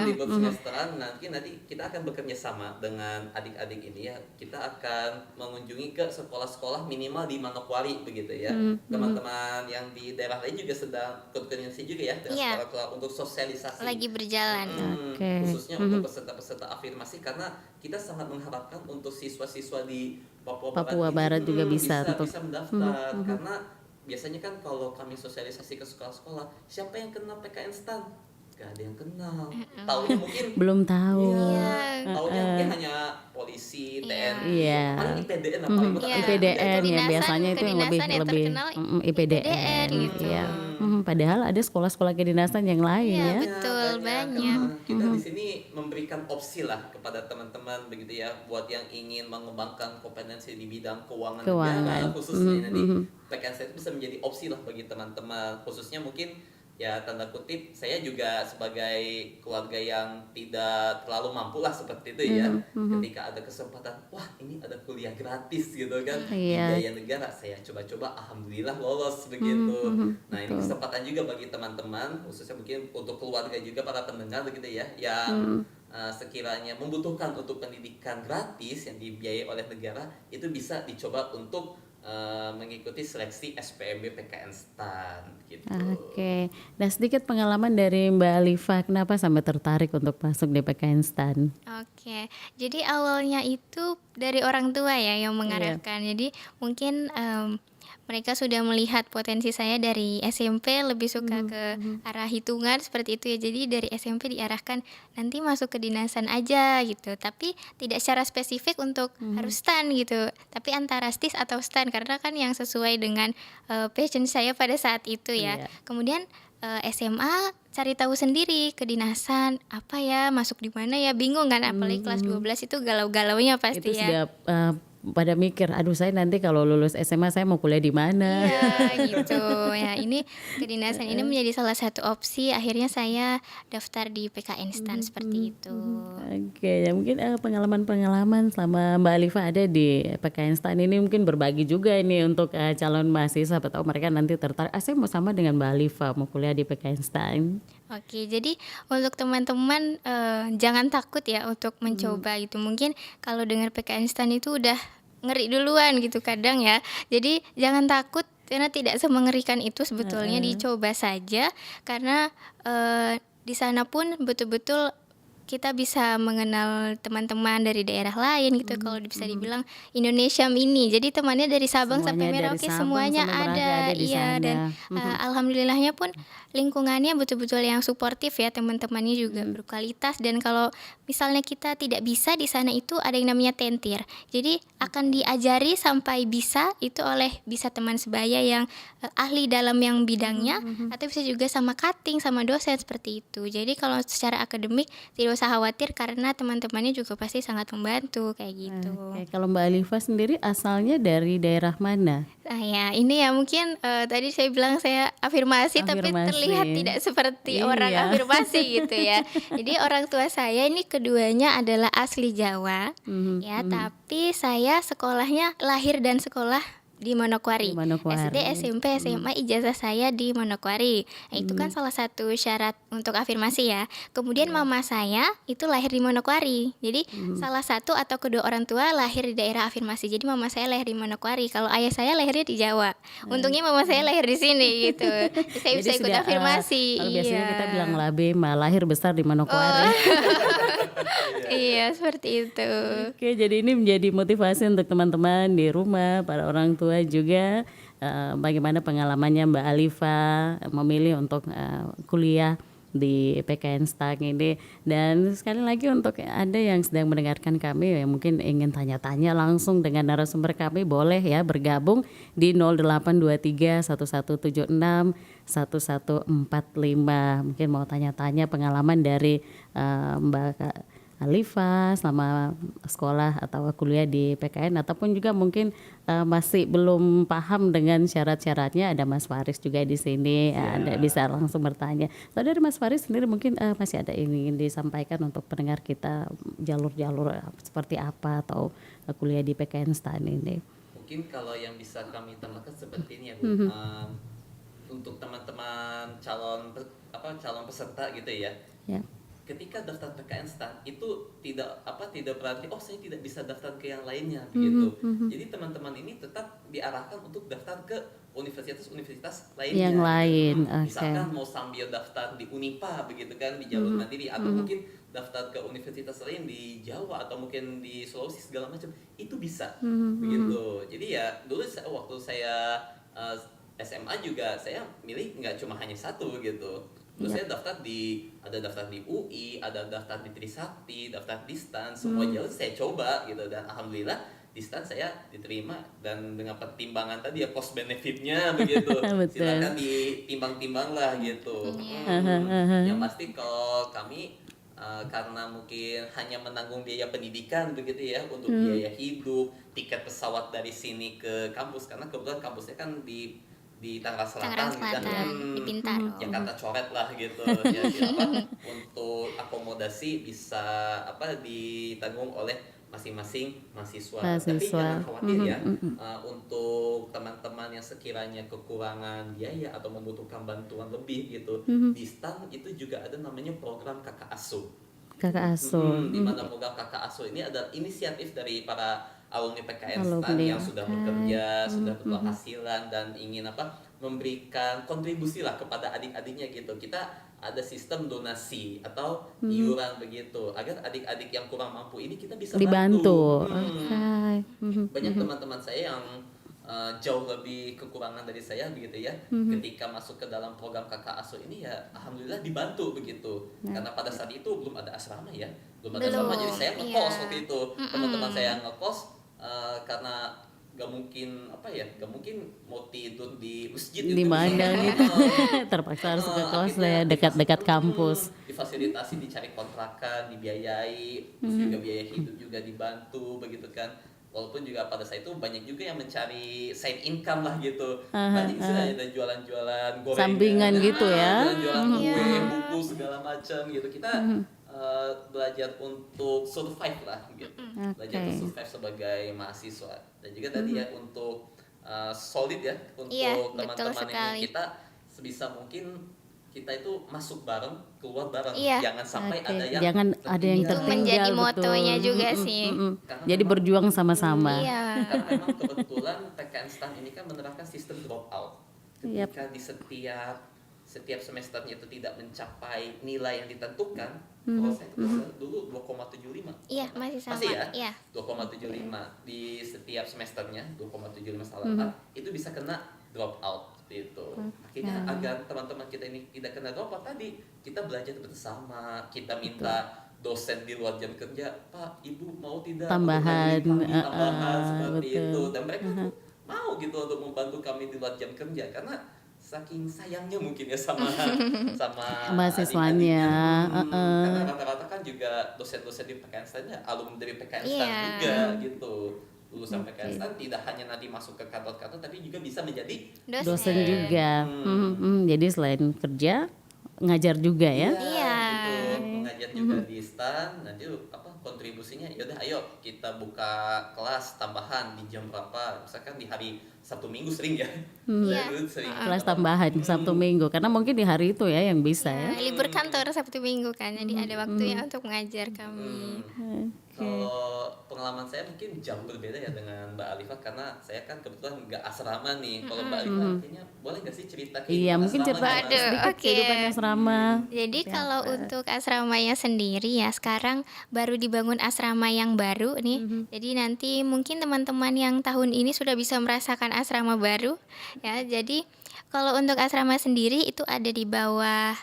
Libur semesteran, nanti kita akan bekerja sama dengan adik-adik ini ya. Kita akan mengunjungi ke sekolah-sekolah minimal di Manokwari begitu ya. Teman-teman yang di daerah lain juga sedang koordinasi juga ya dengan Iya. sekolah-sekolah untuk sosialisasi. Lagi berjalan. Oke. Khususnya untuk peserta-peserta afirmasi, karena kita sangat mengharapkan untuk siswa-siswa di Papua Barat ini, juga bisa untuk bisa mendaftar, karena biasanya kan kalau kami sosialisasi ke sekolah-sekolah, siapa yang kenal PKN STAN? Gak ada yang kenal. Taunya mungkin Belum tahu. iya, taunya mungkin hanya polisi, TNI, Iya. paling IPDN apa yang Iya. IPDN ya Kedinasan- biasanya itu yang lebih kedinasan yang terkenal IPDN gitu. ya. Padahal ada sekolah-sekolah kedinasan yang lain Iya, ya. betul, banyak. Karena kita di sini memberikan opsi lah kepada teman-teman begitu ya, buat yang ingin mengembangkan kompetensi di bidang keuangan negara khususnya nanti PKN itu bisa menjadi opsi lah bagi teman-teman, khususnya mungkin ya tanda kutip saya juga sebagai keluarga yang tidak terlalu mampu lah seperti itu ya, ketika ada kesempatan, wah ini ada kuliah gratis gitu kan, Iya. biaya negara, saya coba-coba alhamdulillah lolos begitu. Nah ini kesempatan juga bagi teman-teman, khususnya mungkin untuk keluarga juga, para pendengar gitu ya, yang sekiranya membutuhkan untuk pendidikan gratis yang dibiayai oleh negara, itu bisa dicoba untuk mengikuti seleksi SPMB PKN STAN gitu. Oke. Nah, sedikit pengalaman dari Mbak Alifa, kenapa sampai tertarik untuk masuk di PKN STAN? Oke, jadi awalnya itu dari orang tua ya yang Iya. mengarahkan. Jadi mungkin mereka sudah melihat potensi saya dari SMP lebih suka ke arah hitungan seperti itu ya. Jadi dari SMP diarahkan nanti masuk kedinasan aja gitu. Tapi tidak secara spesifik untuk harus STAN gitu. Tapi antara STIS atau STAN karena kan yang sesuai dengan passion saya pada saat itu ya. Iya. Kemudian SMA cari tahu sendiri kedinasan apa ya masuk di mana ya bingung kan apalagi kelas 12 itu galau-galaunya Itu pasti ya. sudah pada mikir, aduh saya nanti kalau lulus SMA saya mau kuliah di mana? Iya gitu ya ini kedinasan ini menjadi salah satu opsi akhirnya saya daftar di PKN STAN seperti itu. Oke, ya mungkin pengalaman-pengalaman selama Mbak Alifa ada di PKN STAN ini mungkin berbagi juga ini untuk calon mahasiswa, siapa tahu mereka nanti tertarik, saya mau sama dengan Mbak Alifa, mau kuliah di PKN STAN. Oke, jadi untuk teman-teman jangan takut ya untuk mencoba gitu. Mungkin kalau dengar PKN STAN itu udah ngeri duluan gitu kadang ya. Jadi jangan takut karena tidak semengerikan itu sebetulnya dicoba saja karena di sana pun betul-betul kita bisa mengenal teman-teman dari daerah lain gitu kalau bisa dibilang Indonesia mini. Jadi temannya dari Sabang sampai Semuanya dari Merauke Sabang semuanya sampai Merauke ada. ada di Iya dan sana. alhamdulillahnya pun lingkungannya betul-betul yang suportif ya, teman-temannya juga berkualitas dan kalau misalnya kita tidak bisa di sana itu ada yang namanya tentir. Jadi akan diajari sampai bisa itu oleh bisa teman sebaya yang ahli dalam yang bidangnya atau bisa juga sama cutting sama dosen seperti itu. Jadi kalau secara akademik tidak usah khawatir karena teman-temannya juga pasti sangat membantu kayak gitu. Oke, kalau Mbak Alifa sendiri asalnya dari daerah mana? Nah ya ini ya mungkin tadi saya bilang saya afirmasi tapi Afirmasi. terlihat tidak seperti orang Iya. afirmasi gitu ya. Jadi orang tua saya ini keduanya adalah asli Jawa ya, tapi saya sekolahnya lahir dan sekolah di Manokwari. Di Manokwari. SD, SMP, SMA ijazah saya di Manokwari. Nah, itu kan salah satu syarat untuk afirmasi ya. Kemudian mama saya itu lahir di Manokwari. Jadi salah satu atau kedua orang tua lahir di daerah afirmasi. Jadi mama saya lahir di Manokwari. Kalau ayah saya lahirnya di Jawa. Untungnya mama saya lahir di sini gitu. Jadi saya bisa Jadi ikut sudah, afirmasi. kalau biasanya Iya. kita bilang labe, lahir besar di Manokwari. Iya, seperti itu. Oke, jadi ini menjadi motivasi untuk teman-teman di rumah, para orang tua juga, bagaimana pengalamannya Mbak Alifa memilih untuk kuliah di PKN STAN ini. Dan sekali lagi untuk Anda yang sedang mendengarkan kami yang mungkin ingin tanya-tanya langsung dengan narasumber kami, boleh ya bergabung di 0823 1176 1145. Mungkin mau tanya-tanya pengalaman dari Mbak Alifa selama sekolah atau kuliah di PKN ataupun juga mungkin masih belum paham dengan syarat-syaratnya, ada Mas Faris juga di sini. Anda bisa langsung bertanya. Saudara Mas Faris sendiri mungkin masih ada yang ingin disampaikan untuk pendengar kita, jalur-jalur seperti apa atau kuliah di PKN STAN ini. Mungkin kalau yang bisa kami tambahkan seperti ini ya Bu. Untuk teman-teman calon peserta gitu ya. Ya. Ketika daftar PKN STAN itu tidak berarti saya tidak bisa daftar ke yang lainnya begitu. Jadi teman-teman ini tetap diarahkan untuk daftar ke universitas-universitas lainnya. Yang lain, oke. Misalkan mau sambil daftar di Unipa begitu kan di jalur mandiri atau mungkin daftar ke universitas lain di Jawa atau mungkin di Sulawesi segala macam itu bisa begitu. Jadi ya dulu waktu saya SMA juga saya milih nggak cuma hanya satu gitu. Terus saya daftar di UI, ada daftar di Trisakti, daftar di STAN, semua jalur saya coba gitu dan alhamdulillah di STAN saya diterima dan dengan pertimbangan tadi ya cost benefitnya begitu. Betul. Silakan ditimbang-timbang lah gitu. Yang pasti kalau kami karena mungkin hanya menanggung biaya pendidikan begitu ya untuk biaya hidup, tiket pesawat dari sini ke kampus karena kebetulan kampusnya kan di Tangerang Selatan, di Bintaro. Jakarta coret lah gitu ya, untuk akomodasi bisa ditanggung oleh masing-masing mahasiswa. Tapi jangan khawatir ya, untuk teman-teman yang sekiranya kekurangan biaya atau membutuhkan bantuan lebih gitu, di STAN itu juga ada namanya program kakak asuh. Kakak asuh. Di mana program kakak asuh ini adalah inisiatif dari para alumni PKN STAN Alumni, yang sudah bekerja, sudah berpenghasilan dan ingin memberikan kontribusi lah kepada adik-adiknya gitu. Kita ada sistem donasi atau iuran begitu agar adik-adik yang kurang mampu ini kita bisa dibantu. bantu. Oke. Banyak teman-teman saya yang jauh lebih kekurangan dari saya begitu ya. Ketika masuk ke dalam program kakak asuh ini ya alhamdulillah dibantu begitu. Karena pada saat itu belum ada asrama ya. Belum ada asrama, jadi saya ngekos iya. waktu itu. Teman-teman saya ngekos karena gak mungkin gak mungkin mau tidur di masjid Di mana gitu. Terpaksa harus ke kos ya, dekat-dekat kampus. Difasilitasi, dicari kontrakan, dibiayai, terus juga biaya hidup juga dibantu begitu kan. Walaupun juga pada saat itu banyak juga yang mencari side income lah gitu. Banyak istilahnya ada jualan-jualan gorengan, Sampingan gitu ya. jualan-jualan kue, buku segala macam gitu. Kita belajar untuk survive lah gitu. Belajar untuk survive sebagai mahasiswa. Dan juga tadi ya untuk solid ya untuk Iya, betul teman-teman sekali. ini kita sebisa mungkin kita itu masuk bareng, keluar bareng. Iya. Jangan sampai Oke. ada yang Jangan ada yang Itu tertinggal. menjadi betul. motonya juga sih. Karena Jadi memang- berjuang sama-sama. Iya. Karena memang kebetulan PKN STAN ini kan menerapkan sistem drop out. Yap. Ketika di setiap semesternya itu tidak mencapai nilai yang ditentukan, kalau saya itu dulu 2,75. Iya, masih sama. Masih ya? Iya. 2,75 di setiap semesternya, 2,75 salah itu bisa kena drop out seperti itu. Akhirnya agar teman-teman kita ini tidak kena drop out tadi, kita belajar bersama, kita minta dosen di luar jam kerja, Pak, Ibu mau tidak Tambahan, memberi kami tambahan seperti betul. itu, dan mereka tuh mau gitu untuk membantu kami di luar jam kerja karena saking sayangnya mungkin ya sama Mahasiswanya, adik-adiknya. Karena rata-rata kan juga dosen-dosen di PKN STAN alumni dari PKN STAN Iya. juga gitu. Lulusan PKN STAN tidak hanya nanti masuk ke kantor-kantor tapi juga bisa menjadi Dosen juga. Jadi selain kerja, ngajar juga ya. Iya. gitu. Mengajar juga di STAN, nanti kontribusinya yaudah ayo kita buka kelas tambahan di jam berapa, misalkan di hari Sabtu Minggu sering ya. Iya. Dulu sering Kelas tambahan Sabtu Minggu karena mungkin di hari itu ya yang bisa ya. Nah, libur kantor Sabtu Minggu kan, jadi ada waktunya untuk mengajar kami. Kalau pengalaman saya mungkin jauh berbeda ya dengan Mbak Alifah karena saya kan kebetulan nggak asrama nih. Kalau Mbak Alifah kayaknya boleh nggak sih cerita Iya, mungkin cerita asramanya gimana? sedikit Oke. kehidupan asrama. Jadi kalau untuk asramanya sendiri ya sekarang baru dibangun asrama yang baru nih. Jadi nanti mungkin teman-teman yang tahun ini sudah bisa merasakan asrama baru ya. Jadi kalau untuk asrama sendiri itu ada di bawah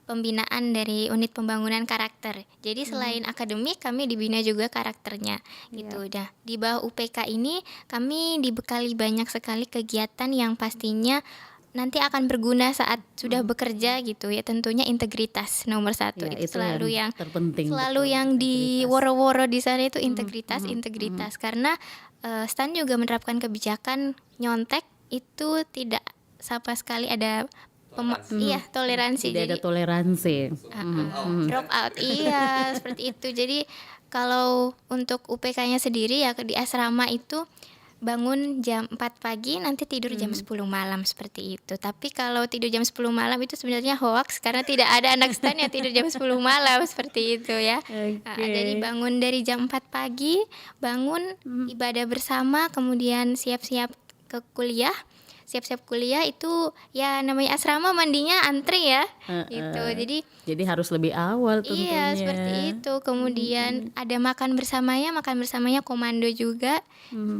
pembinaan dari unit pembangunan karakter. Jadi selain akademik kami dibina juga karakternya gitu. Udah di bawah UPK ini kami dibekali banyak sekali kegiatan yang pastinya nanti akan berguna saat sudah bekerja gitu ya. Tentunya integritas nomor satu Ya, itu selalu yang terpenting. selalu betul. yang Integritas. diworo-woro di sana itu integritas karena STAN juga menerapkan kebijakan nyontek itu tidak sama sekali ada toleransi. Tidak ada Jadi toleransi. drop out iya seperti itu. Jadi kalau untuk UPK-nya sendiri ya di asrama itu bangun jam 4 pagi nanti tidur jam 10 malam seperti itu. Tapi kalau tidur jam 10 malam itu sebenarnya hoax karena tidak ada anak STAN yang tidur jam 10 malam seperti itu ya. Oke. Jadi bangun dari jam 4 pagi, bangun ibadah bersama, kemudian siap-siap ke kuliah. Siap-siap kuliah itu ya namanya asrama mandinya antri ya. Gitu. Jadi harus lebih awal tentunya. Iya, seperti itu. Kemudian ada makan bersamanya komando juga.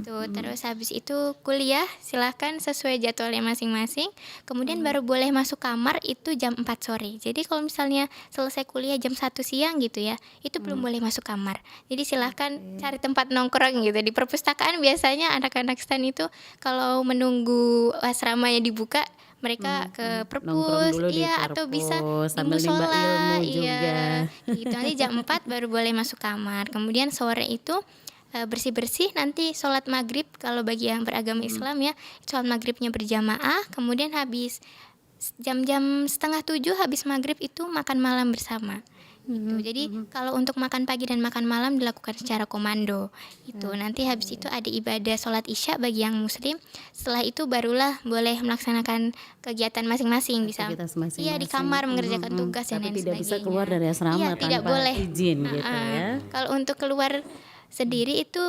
Tuh, terus habis itu kuliah, silahkan sesuai jadwalnya masing-masing. Kemudian baru boleh masuk kamar itu jam 4 sore. Jadi kalau misalnya selesai kuliah jam 1 siang gitu ya, itu belum boleh masuk kamar. Jadi silahkan cari tempat nongkrong gitu. Di perpustakaan biasanya anak-anak STAN itu kalau menunggu asramanya dibuka, mereka ke Nongkrong perpus, dulu di atau bisa perpus, di sambil nimba musola, ilmu iya. juga. Gitu. Nanti jam 4 baru boleh masuk kamar. Kemudian sore itu bersih-bersih, nanti sholat maghrib kalau bagi yang beragama Islam ya, sholat maghribnya berjamaah. Kemudian habis jam-jam 6:30 habis maghrib itu makan malam bersama. Gitu. Jadi kalau untuk makan pagi dan makan malam dilakukan secara komando. Itu nanti habis itu ada ibadah sholat isya bagi yang muslim. Setelah itu barulah boleh melaksanakan kegiatan masing-masing, bisa Aktivitas masing-masing. iya di kamar mengerjakan tugas dan Tapi lain tidak sebagainya. bisa keluar dari asrama Iya, tanpa tidak boleh. izin gitu ya. Kalau untuk keluar sendiri itu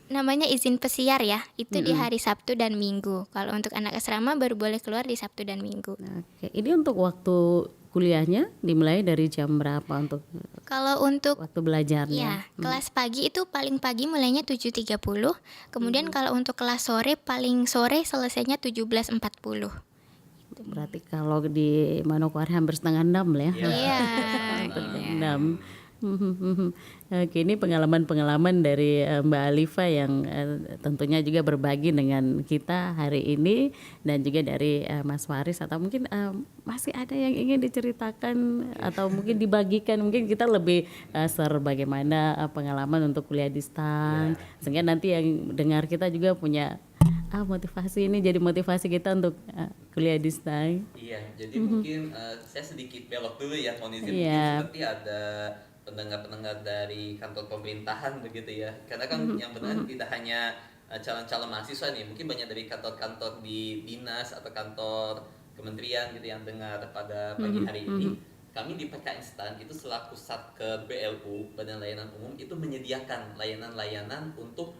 namanya izin pesiar ya, itu di hari Sabtu dan Minggu. Kalau untuk anak asrama baru boleh keluar di Sabtu dan Minggu. Oke, ini untuk waktu kuliahnya dimulai dari jam berapa untuk Kalau untuk waktu belajarnya? ya, kelas pagi itu paling pagi mulainya 7.30. Kemudian kalau untuk kelas sore paling sore selesainya 17.40. Berarti kalau di Manokwari hampir setengah 6 lah ya. Iya. Setengah 6. Oke, ini pengalaman-pengalaman dari Mbak Alifa yang tentunya juga berbagi dengan kita hari ini, dan juga dari Mas Faris, atau mungkin masih ada yang ingin diceritakan atau mungkin dibagikan, mungkin kita lebih share bagaimana pengalaman untuk kuliah di STAN, sehingga nanti yang dengar kita juga punya motivasi, ini jadi motivasi kita untuk kuliah di STAN. Iya, jadi mungkin saya sedikit belok dulu ya, mohon izin. Iya. Mungkin seperti ada pendengar-pendengar dari kantor pemerintahan begitu ya. Karena kan yang benar tidak hanya calon-calon mahasiswa nih, mungkin banyak dari kantor-kantor di dinas atau kantor kementerian gitu yang dengar pada pagi hari ini. Kami di PKN STAN itu selaku Satker BLU, Badan Layanan Umum, itu menyediakan layanan-layanan untuk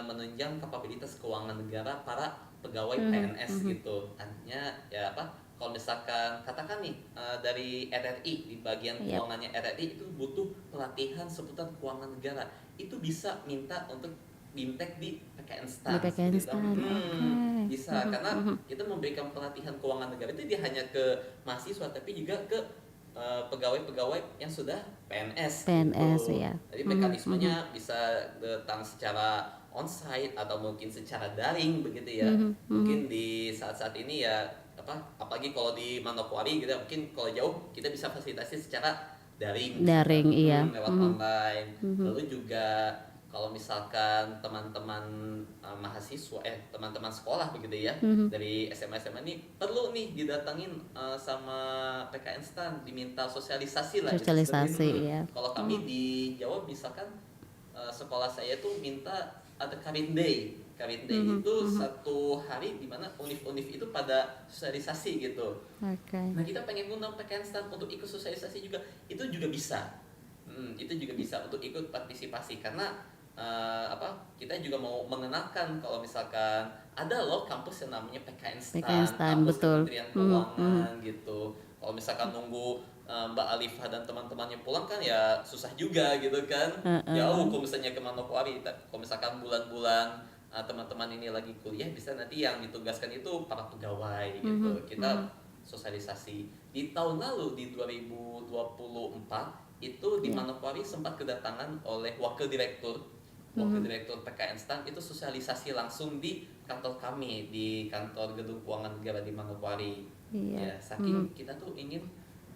menunjang kapabilitas keuangan negara para pegawai PNS gitu. Artinya ya kalau misalkan katakan nih dari RRI, di bagian keuangannya RRI itu butuh pelatihan seputar keuangan negara, itu bisa minta untuk bintek di PKN STAN. Di PKN STAN, Bisa, karena kita memberikan pelatihan keuangan negara itu dia hanya ke mahasiswa, tapi juga ke pegawai-pegawai yang sudah PNS gitu. ya. Jadi mekanismenya bisa datang secara onsite atau mungkin secara daring begitu ya. Mungkin di saat-saat ini ya apalagi kalau di Manokwari gitu, mungkin kalau jauh kita bisa fasilitasi secara daring Iya. lewat online. Lalu juga kalau misalkan teman-teman mahasiswa teman-teman sekolah begitu ya, dari SMA ini perlu nih didatangin sama PKN STAN, diminta sosialisasi lah. Sosialisasi ya. Kalau kami di Jawa misalkan sekolah saya tuh minta ada Karin Day. Karin Day itu satu hari di mana univ-univ itu pada sosialisasi gitu. Nah kita pengen ngundang PKN STAN untuk ikut sosialisasi juga, itu juga bisa. Itu juga bisa untuk ikut partisipasi, karena kita juga mau mengenalkan kalau misalkan ada loh kampus yang namanya PKN STAN, kampus betul. Kementerian Keuangan gitu. Kalau misalkan nunggu Mbak Alifah dan teman-temannya pulang kan ya susah juga gitu kan. Jauh kalau misalnya ke Manokwari. Kalau misalkan bulan-bulan teman-teman ini lagi kuliah, bisa nanti yang ditugaskan itu para pegawai gitu. Kita sosialisasi. Di tahun lalu di 2024 itu di Manokwari sempat kedatangan oleh wakil direktur PKN STAN, itu sosialisasi langsung di kantor kami, di kantor Gedung Keuangan Negara di Manokwari. Ya, saking kita tuh ingin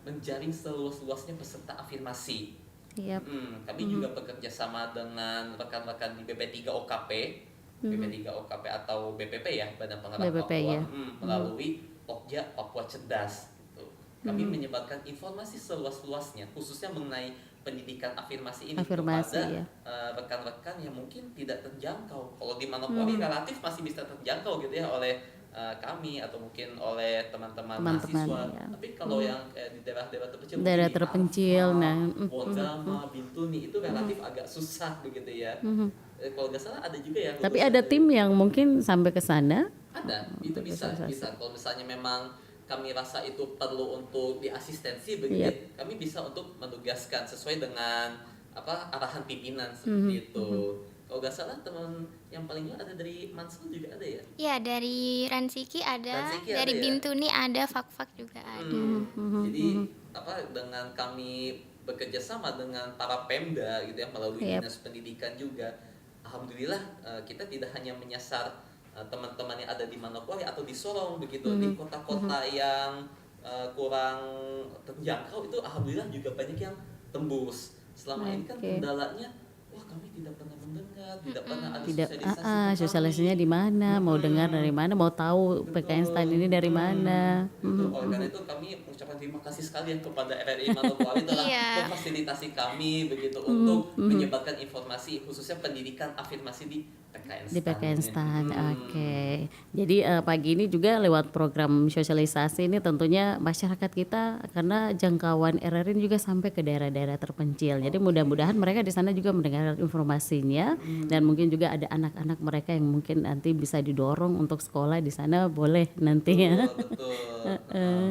menjaring seluas-luasnya peserta afirmasi. Kami juga bekerja sama dengan rekan-rekan di BP3 OKP, BP3 OKP atau BPP ya, Badan Pengarah BPP, Papua, ya. melalui Pokja Papua Cerdas. Gitu. Kami menyebarkan informasi seluas-luasnya, khususnya mengenai pendidikan afirmasi ini kepada rekan-rekan yang mungkin tidak terjangkau. Kalau di Manokwari relatif masih bisa terjangkau gitu ya oleh kami atau mungkin oleh teman-teman mahasiswa. Ya. Tapi kalau yang di daerah-daerah terpencil, Wondama, Bintuni itu relatif agak susah begitu ya. Kalau nggak salah ada juga ya. Tapi ada tim yang mungkin sampai ke sana. Ada, itu bisa. Kalau misalnya memang kami rasa itu perlu untuk diasistensi begitu, kami bisa untuk menugaskan sesuai dengan arahan pimpinan seperti itu. Kalau nggak salah teman yang paling jauh ada dari Mansur juga ada ya? Iya, dari Ransiki ada, dari Bintuni ada, Fak-Fak juga ada. Jadi dengan kami bekerja sama dengan para Pemda gitu ya, melalui dinas pendidikan juga, alhamdulillah kita tidak hanya menyasar teman-teman yang ada di Manokwari atau di Sorong begitu, di kota-kota yang kurang terjangkau itu alhamdulillah juga banyak yang tembus. Selama ini kan kendalanya, kami tidak pernah mendengar, tidak pernah ada sosialisasi. Sosialisasinya di mana, mau dengar dari mana, mau tahu PKN STAN ini dari mana. Oleh karena itu kami mengucapkan terima kasih sekali kepada RRI Manokwari telah memfasilitasi kami begitu untuk menyebarkan informasi khususnya pendidikan afirmasi di PKN Di PKN stand. Stan, oke. Jadi pagi ini juga lewat program sosialisasi ini tentunya masyarakat kita karena jangkauan RRI juga sampai ke daerah-daerah terpencil. Jadi mudah-mudahan mereka di sana juga mendengar informasinya dan mungkin juga ada anak-anak mereka yang mungkin nanti bisa didorong untuk sekolah di sana boleh nanti ya. Betul.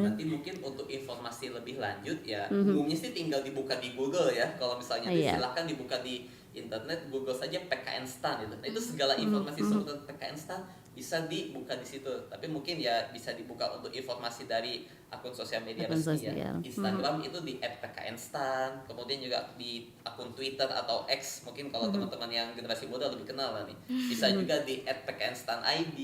Nanti mungkin untuk informasi lebih lanjut ya, umumnya sih tinggal dibuka di Google ya. Kalau misalnya Iya. silahkan dibuka di internet, Google saja PKN Stan itu. Nah, itu segala informasi seputar PKN Stan bisa dibuka di situ. Tapi mungkin ya bisa dibuka untuk informasi dari akun sosial media Akun resmi ya. sosial. Instagram itu di @pknstan, kemudian juga di akun Twitter atau X, mungkin kalau teman-teman yang generasi muda lebih kenal lah nih. Bisa juga di @pknstan.id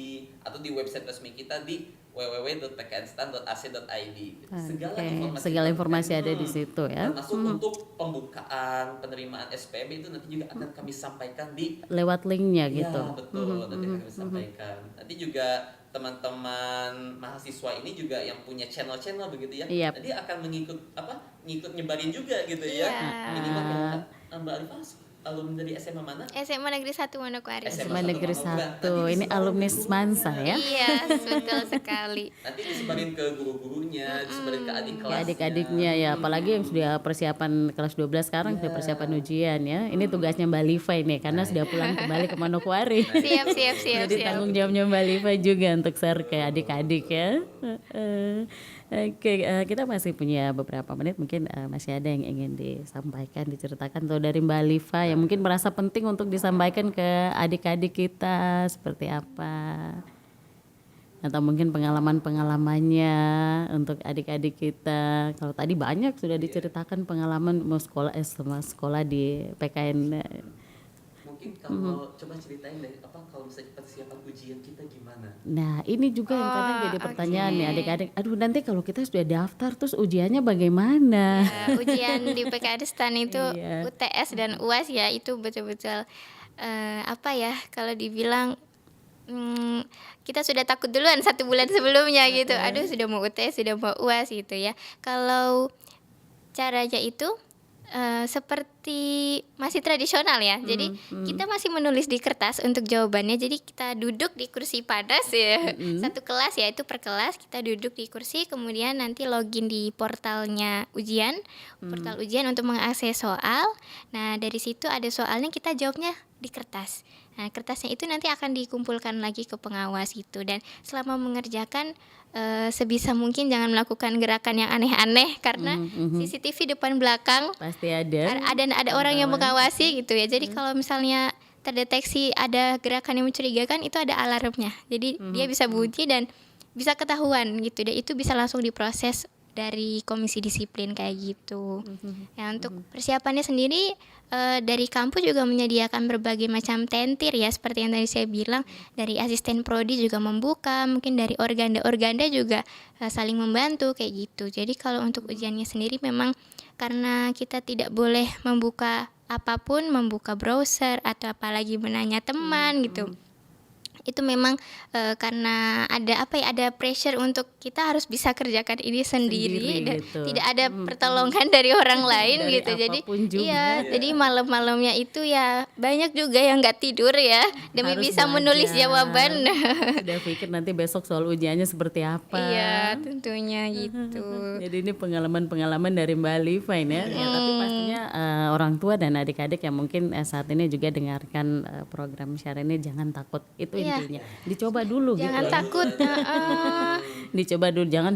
atau di website resmi kita di www.pknstan.ac.id. Segala Oke, informasi segala terkait, informasi ada di situ ya. termasuk untuk pembukaan penerimaan SPM itu nanti juga akan kami sampaikan di Lewat linknya ya gitu. betul, nanti akan kami sampaikan. Nanti juga teman-teman mahasiswa ini juga yang punya channel-channel begitu ya. Iya. Nanti akan ngikut nyebarin juga gitu ya. Iya. Minimal kan Mbak Alifah alumni dari SMA mana? SMA Negeri 1 Manokwari. SMA Negeri Manokwari. 1. Nanti Ini disebarin alumni ke gurunya. Semansa ya. Iya, betul sekali. Nanti disebarin ke guru-gurunya, disebarin ke adik Ya kelasnya. adik-adiknya ya, apalagi yang sudah persiapan kelas 12 sekarang sudah persiapan ujian ya. Ini tugasnya Mbak Liva ini karena sudah pulang kembali ke Manokwari. Siap. Jadi tanggung jawabnya Mbak Liva juga untuk share ke adik-adik ya. Oke, kita masih punya beberapa menit, mungkin masih ada yang ingin disampaikan, diceritakan atau dari Mbak Liva yang mungkin merasa penting untuk disampaikan ke adik-adik kita seperti apa? Atau mungkin pengalaman-pengalamannya untuk adik-adik kita. Kalau tadi banyak sudah diceritakan pengalaman mau sekolah sekolah di PKN. Mungkin kalau coba ceritain deh kalau misalnya persiapan ujian kita gimana? Nah ini juga yang kadang jadi pertanyaan nih oke. adik-adik. Aduh nanti kalau kita sudah daftar terus ujiannya bagaimana? Ujian di PKN Stan itu Iya. UTS dan UAS ya, itu betul-betul kalau dibilang kita sudah takut duluan 1 bulan sebelumnya gitu. Aduh sudah mau UTS, sudah mau UAS gitu ya. Kalau caranya itu seperti masih tradisional ya. Jadi kita masih menulis di kertas untuk jawabannya. Jadi kita duduk di kursi panas ya. Satu kelas ya, itu per kelas kita duduk di kursi, kemudian nanti login di portalnya ujian, portal ujian untuk mengakses soal. Nah, dari situ ada soalnya, kita jawabnya di kertas. Nah, kertasnya itu nanti akan dikumpulkan lagi ke pengawas gitu, dan selama mengerjakan sebisa mungkin jangan melakukan gerakan yang aneh-aneh karena CCTV depan belakang Pasti ada. ada orang yang mengawasi gitu ya. Jadi kalau misalnya terdeteksi ada gerakan yang mencurigakan, itu ada alarmnya. Jadi dia bisa bunyi dan bisa ketahuan gitu. Dan itu bisa langsung diproses dari komisi disiplin kayak gitu. Ya, untuk persiapannya sendiri dari kampus juga menyediakan berbagai macam tentir ya, seperti yang tadi saya bilang, dari asisten prodi juga membuka, mungkin dari organda juga saling membantu kayak gitu. Jadi kalau untuk ujiannya sendiri memang karena kita tidak boleh membuka apapun, membuka browser atau apalagi menanya teman gitu. Itu memang karena ada pressure untuk kita harus bisa kerjakan ini sendiri dan gitu. tidak ada pertolongan dari orang lain Dari gitu. Jadi apapun juga. iya, jadi malam-malamnya itu ya banyak juga yang nggak tidur ya demi Harus bisa menulis belajar. jawaban. Udah pikir nanti besok soal ujiannya seperti apa. Iya, tentunya gitu. Jadi ini pengalaman-pengalaman dari Mbak Liva ini ya, tapi pastinya orang tua dan adik-adik yang mungkin saat ini juga dengarkan program Syara ini jangan takut, itu Iya. intinya. Dicoba dulu Jangan gitu. takut. Dicoba dulu, jangan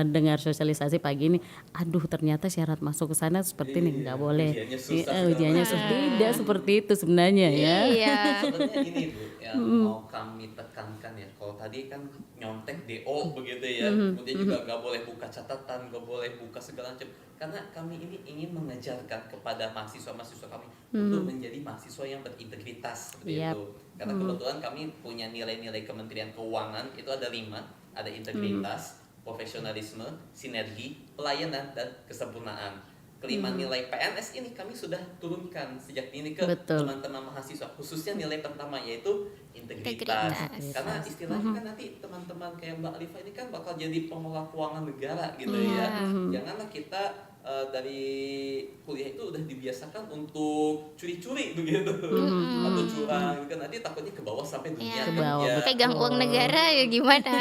dengar sosialisasi pagi ini. Aduh ternyata syarat masuk ke sana seperti ini, nggak boleh. ujiannya susah Iya, ujiannya susah. Tidak seperti itu sebenarnya ya. Iya. Sebenarnya ini Bu yang mau kami tekankan ya. Kalau tadi kan nyontek DO begitu ya. Kemudian juga nggak boleh buka catatan, nggak boleh buka segala macam. Karena kami ini ingin mengajarkan kepada mahasiswa-mahasiswa kami untuk menjadi mahasiswa yang berintegritas seperti Yap. itu. Karena kebetulan kami punya nilai-nilai Kementerian Keuangan itu ada 5, ada integritas, profesionalisme, sinergi, pelayanan, dan kesempurnaan. Kelima nilai PNS ini kami sudah turunkan sejak ini ke Betul. teman-teman mahasiswa, khususnya nilai pertama yaitu integritas. Integritas. Karena istilahnya kan nanti teman-teman kayak Mbak Alifa ini kan bakal jadi pengelola keuangan negara gitu ya. Janganlah kita dari kuliah itu udah dibiasakan untuk curi-curi begitu atau curang gitu kan, nanti takutnya ke bawah sampai dunia Iya. Ke bawah, kerja. Pegang uang negara ya gimana?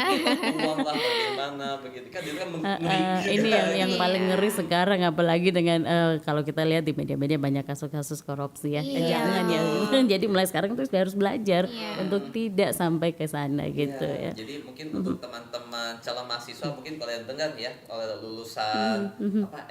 Uang lah bagaimana begitu kan, itu kan ngeri Ini juga. yang Iya. paling ngeri sekarang, apalagi dengan kalau kita lihat di media-media banyak kasus-kasus korupsi ya. Iya. Jangan ya. Jadi mulai sekarang tuh harus belajar Iya. untuk tidak sampai ke sana gitu ya. Jadi mungkin untuk teman-teman calon mahasiswa mungkin kalian dengar ya, kalau lulusan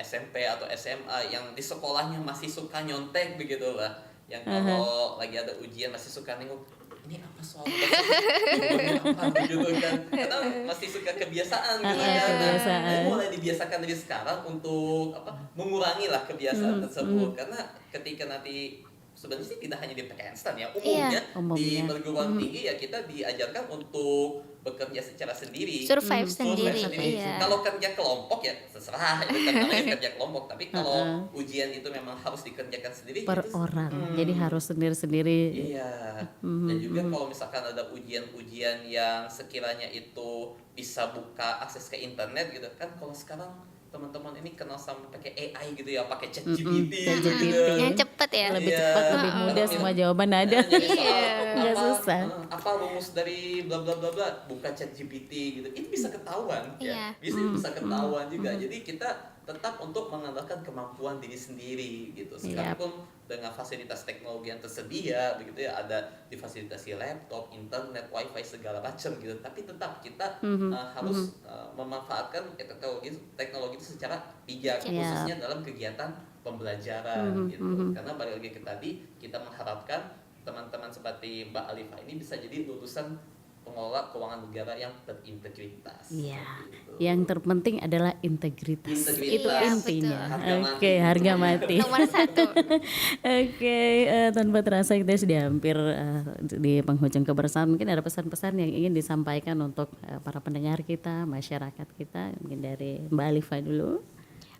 SMP atau SMA yang di sekolahnya masih suka nyontek begitu lah, yang kalau lagi ada ujian masih suka nengok ini apa soal jawabannya apa gitu kan, karena masih suka kebiasaan gitu kan. kebiasaan. Jadi mulai dibiasakan dari sekarang untuk mengurangi lah kebiasaan tersebut, karena ketika nanti sebenarnya sih tidak hanya di PKN STAN ya, umumnya di Umumnya. perguruan tinggi ya kita diajarkan untuk bekerja secara sendiri, Survive sendiri, iya. Kalau kerja kelompok ya terserah, itu kan namanya kerja kelompok. Tapi kalau ujian itu memang harus dikerjakan sendiri Per itu, orang. Jadi harus sendiri-sendiri. iya. Dan juga kalau misalkan ada ujian-ujian yang sekiranya itu bisa buka akses ke internet gitu kan, kalau sekarang teman-teman ini kenal sama pakai AI gitu ya, pakai ChatGPT ChatGPT. gitu. Yang cepet ya. Lebih Iya. cepat, lebih mudah, semua jawaban ada. Jadi soal Nggak apa, susah. apa rumus dari bla bla bla bla, buka ChatGPT gitu, itu bisa ketahuan Iya. ya, bisa ketahuan juga. Jadi kita tetap untuk mengandalkan kemampuan diri sendiri gitu. Sekalipun dengan fasilitas teknologi yang tersedia begitu ya, ada difasilitasi laptop, internet, wifi segala macam gitu, tapi tetap kita harus memanfaatkan teknologi itu secara bijak, Iya. khususnya dalam kegiatan pembelajaran gitu. Karena balik lagi ke tadi, kita mengharapkan teman-teman seperti Mbak Alifa ini bisa jadi lulusan pengelola keuangan negara yang berintegritas. Iya. Gitu. Yang terpenting adalah integritas. Integritas. Itu Iya, intinya. betul. Harga Oke, mati. harga mati. Nomor 1. Oke, tanpa terasa kita sudah hampir di penghujung kebersamaan. Mungkin ada pesan-pesan yang ingin disampaikan untuk para pendengar kita, masyarakat kita. Mungkin dari Mbak Alifa dulu.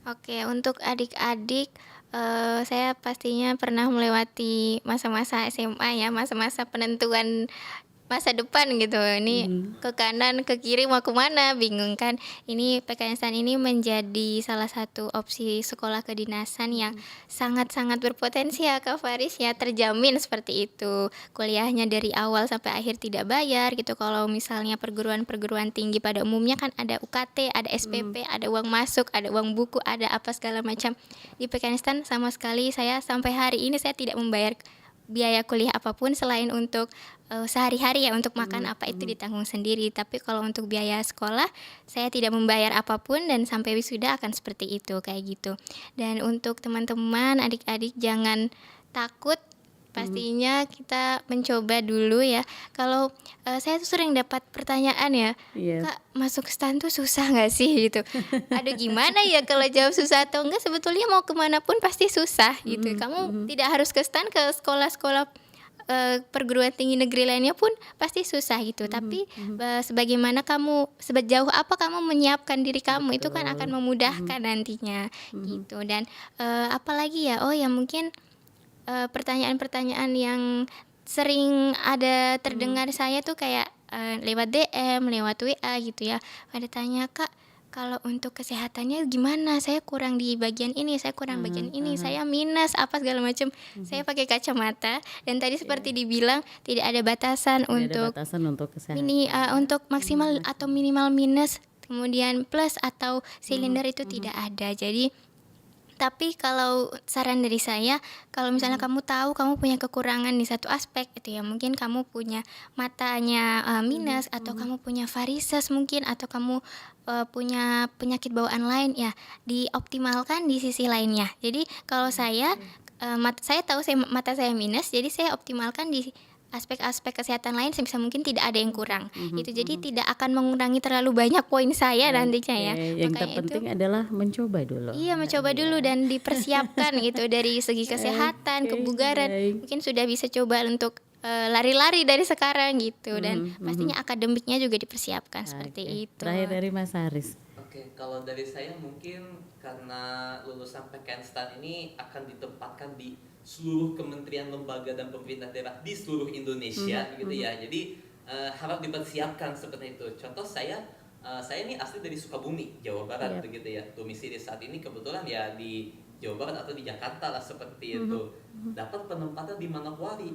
Oke, untuk adik-adik, saya pastinya pernah melewati masa-masa SMA ya, masa-masa penentuan masa depan gitu. Ini ke kanan, ke kiri mau kemana, bingung kan. Ini PKN STAN ini menjadi salah satu opsi sekolah kedinasan yang sangat-sangat berpotensi ya Kak Faris ya, terjamin seperti itu. Kuliahnya dari awal sampai akhir tidak bayar gitu. Kalau misalnya perguruan-perguruan tinggi pada umumnya kan ada UKT, ada SPP, ada uang masuk, ada uang buku, ada apa segala macam. Di PKN STAN sama sekali saya sampai hari ini saya tidak membayar biaya kuliah apapun selain untuk sehari-hari ya, untuk makan apa itu ditanggung sendiri. Tapi kalau untuk biaya sekolah saya tidak membayar apapun dan sampai wisuda akan seperti itu, kayak gitu. Dan untuk teman-teman adik-adik jangan takut, pastinya kita mencoba dulu ya. Kalau saya tuh sering dapat pertanyaan ya, Iya. Kak, masuk STAN tuh susah nggak sih gitu. Aduh gimana ya kalau jawab susah atau enggak, sebetulnya mau kemana pun pasti susah gitu. Kamu tidak harus ke STAN, ke sekolah-sekolah perguruan tinggi negeri lainnya pun pasti susah gitu. Tapi sebagaimana kamu, sejauh apa kamu menyiapkan diri kamu, itu kan akan memudahkan nantinya gitu. Dan apalagi ya, oh ya mungkin pertanyaan-pertanyaan yang sering ada terdengar saya tuh kayak lewat DM, lewat WA gitu ya. Ada tanya, Kak, kalau untuk kesehatannya gimana? Saya kurang di bagian ini, saya kurang bagian ini, saya minus apa segala macam. Saya pakai kacamata dan tadi seperti dibilang tidak ada batasan Tidak untuk ada batasan untuk kesehatan. untuk maksimal atau minimal minus, kemudian plus atau silinder itu tidak ada. Jadi tapi kalau saran dari saya, kalau misalnya kamu tahu kamu punya kekurangan di satu aspek itu ya, mungkin kamu punya matanya minus, atau kamu punya varises mungkin, atau kamu punya penyakit bawaan lain ya, dioptimalkan di sisi lainnya. Jadi kalau saya saya tahu mata saya minus, jadi saya optimalkan di aspek-aspek kesehatan lain sebisa mungkin tidak ada yang kurang. Itu jadi tidak akan mengurangi terlalu banyak poin saya nantinya ya. Oke, yang Makanya terpenting adalah mencoba dulu. iya, mencoba dulu dan dipersiapkan gitu dari segi kesehatan, Oke, kebugaran. baik. Mungkin sudah bisa coba untuk lari-lari dari sekarang gitu, dan pastinya akademiknya juga dipersiapkan seperti Oke. itu. Terakhir dari Mas Haris. Oke, kalau dari saya mungkin karena lulusan PKN STAN ini akan ditempatkan di seluruh kementerian, lembaga, dan pemerintah daerah di seluruh Indonesia gitu ya. Jadi harap dipersiapkan seperti itu. Contoh saya saya ini asli dari Sukabumi, Jawa Barat Yap. begitu ya. Domisili saat ini kebetulan ya di Jawa Barat atau di Jakarta lah seperti itu. Dapat penempatan di Manokwari.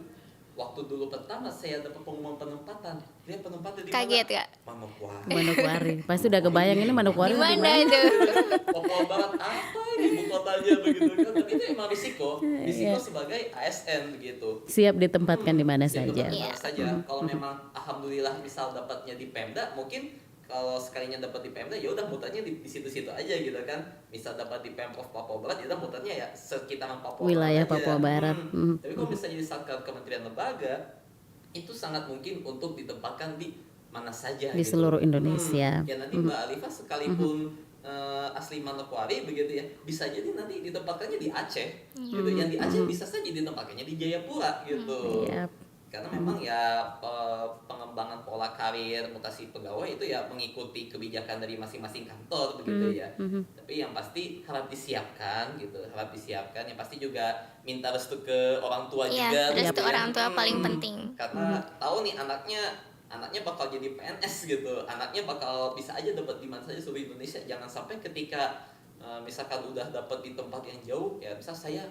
Waktu dulu pertama saya dapat pengumuman penempatan, lihat penempatan di Kaget mana? Kak. Manokwari. Manokwari. Pasti udah kebayang ini Manokwari Di di mana mana? itu? Papua Barat apa ini ibu kotanya begitu kan? Tapi itu emang risiko Iya. sebagai ASN begitu. Siap ditempatkan di mana Ya, saja. betul, Iya. saja. Kalau memang alhamdulillah misal dapatnya di Pemda, mungkin kalau sekalinya dapat di Pemda ya udah muternya di situ-situ aja gitu kan. Misal dapat di Pemprov Papua Barat ya udah muternya ya sekitaran Papua Wilayah Barat aja. Papua Barat. Tapi kalau misalnya di satker kementerian lembaga itu sangat mungkin untuk ditempatkan di mana saja Di gitu. seluruh Indonesia. Ya nanti Mbak Alifah sekalipun asli Manokwari begitu ya, bisa jadi nanti ditempatkannya di Aceh gitu. Yang di Aceh bisa saja ditempatkannya di Jayapura gitu. Yap. Karena memang ya pengembangan pola karir, mutasi pegawai itu ya mengikuti kebijakan dari masing-masing kantor begitu ya. Tapi yang pasti harap disiapkan gitu, harap disiapkan. Yang pasti juga minta restu ke orang tua Iya, juga. restu begitu ya. orang tua paling penting. Karena tahu nih anaknya bakal jadi PNS gitu, anaknya bakal bisa aja dapat di mana saja seluruh Indonesia. Jangan sampai ketika misalkan udah dapat di tempat yang jauh ya, misal saya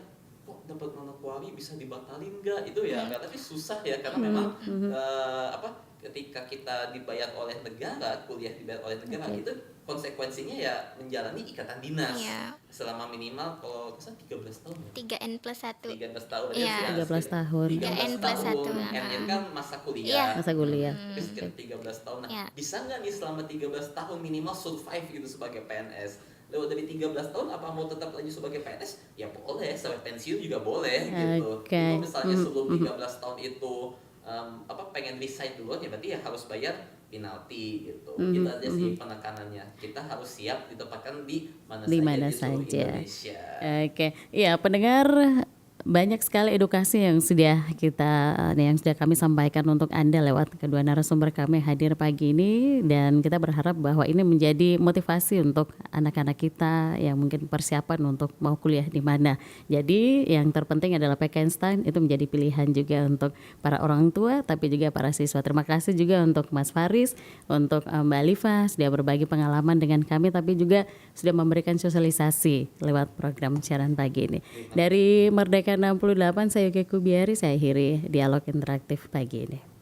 kok dapat Manokwari bisa dibatalin nggak, itu ya relatif susah ya, karena memang ketika kita dibayar oleh negara, kuliah dibayar oleh negara, itu konsekuensinya ya menjalani ikatan dinas selama minimal kalau kesan 13 tahun ya. 3N+1. 13 tahun Iya. ya, 13 tahun. 3N+1. N kan masa Iya. kuliah. Masa kuliah. Terus sekitar 13 tahun. Nah, Iya. bisa nggak nih selama 13 tahun minimal survive gitu sebagai PNS? Lewat dari 13 tahun apa mau tetap lanjut sebagai PNS? Ya boleh, sampai pensiun juga boleh gitu. Oke. Kalau misalnya sebelum 13 tahun itu pengen resign duluan ya berarti ya harus bayar penalti gitu. Itu aja sih penekanannya. Kita harus siap ditempatkan di mana Di saja mana di seluruh saja. Indonesia. Oke, ya pendengar, banyak sekali edukasi yang sudah kami sampaikan untuk Anda lewat kedua narasumber kami yang hadir pagi ini, dan kita berharap bahwa ini menjadi motivasi untuk anak-anak kita yang mungkin persiapan untuk mau kuliah di mana. Jadi yang terpenting adalah PK itu menjadi pilihan juga untuk para orang tua tapi juga para siswa. Terima kasih juga untuk Mas Faris, untuk Mbak Alifah sudah berbagi pengalaman dengan kami, tapi juga sudah memberikan sosialisasi lewat program siaran pagi ini. Dari Merdeka 68, saya Yuki Kubiari, saya akhiri dialog interaktif pagi ini.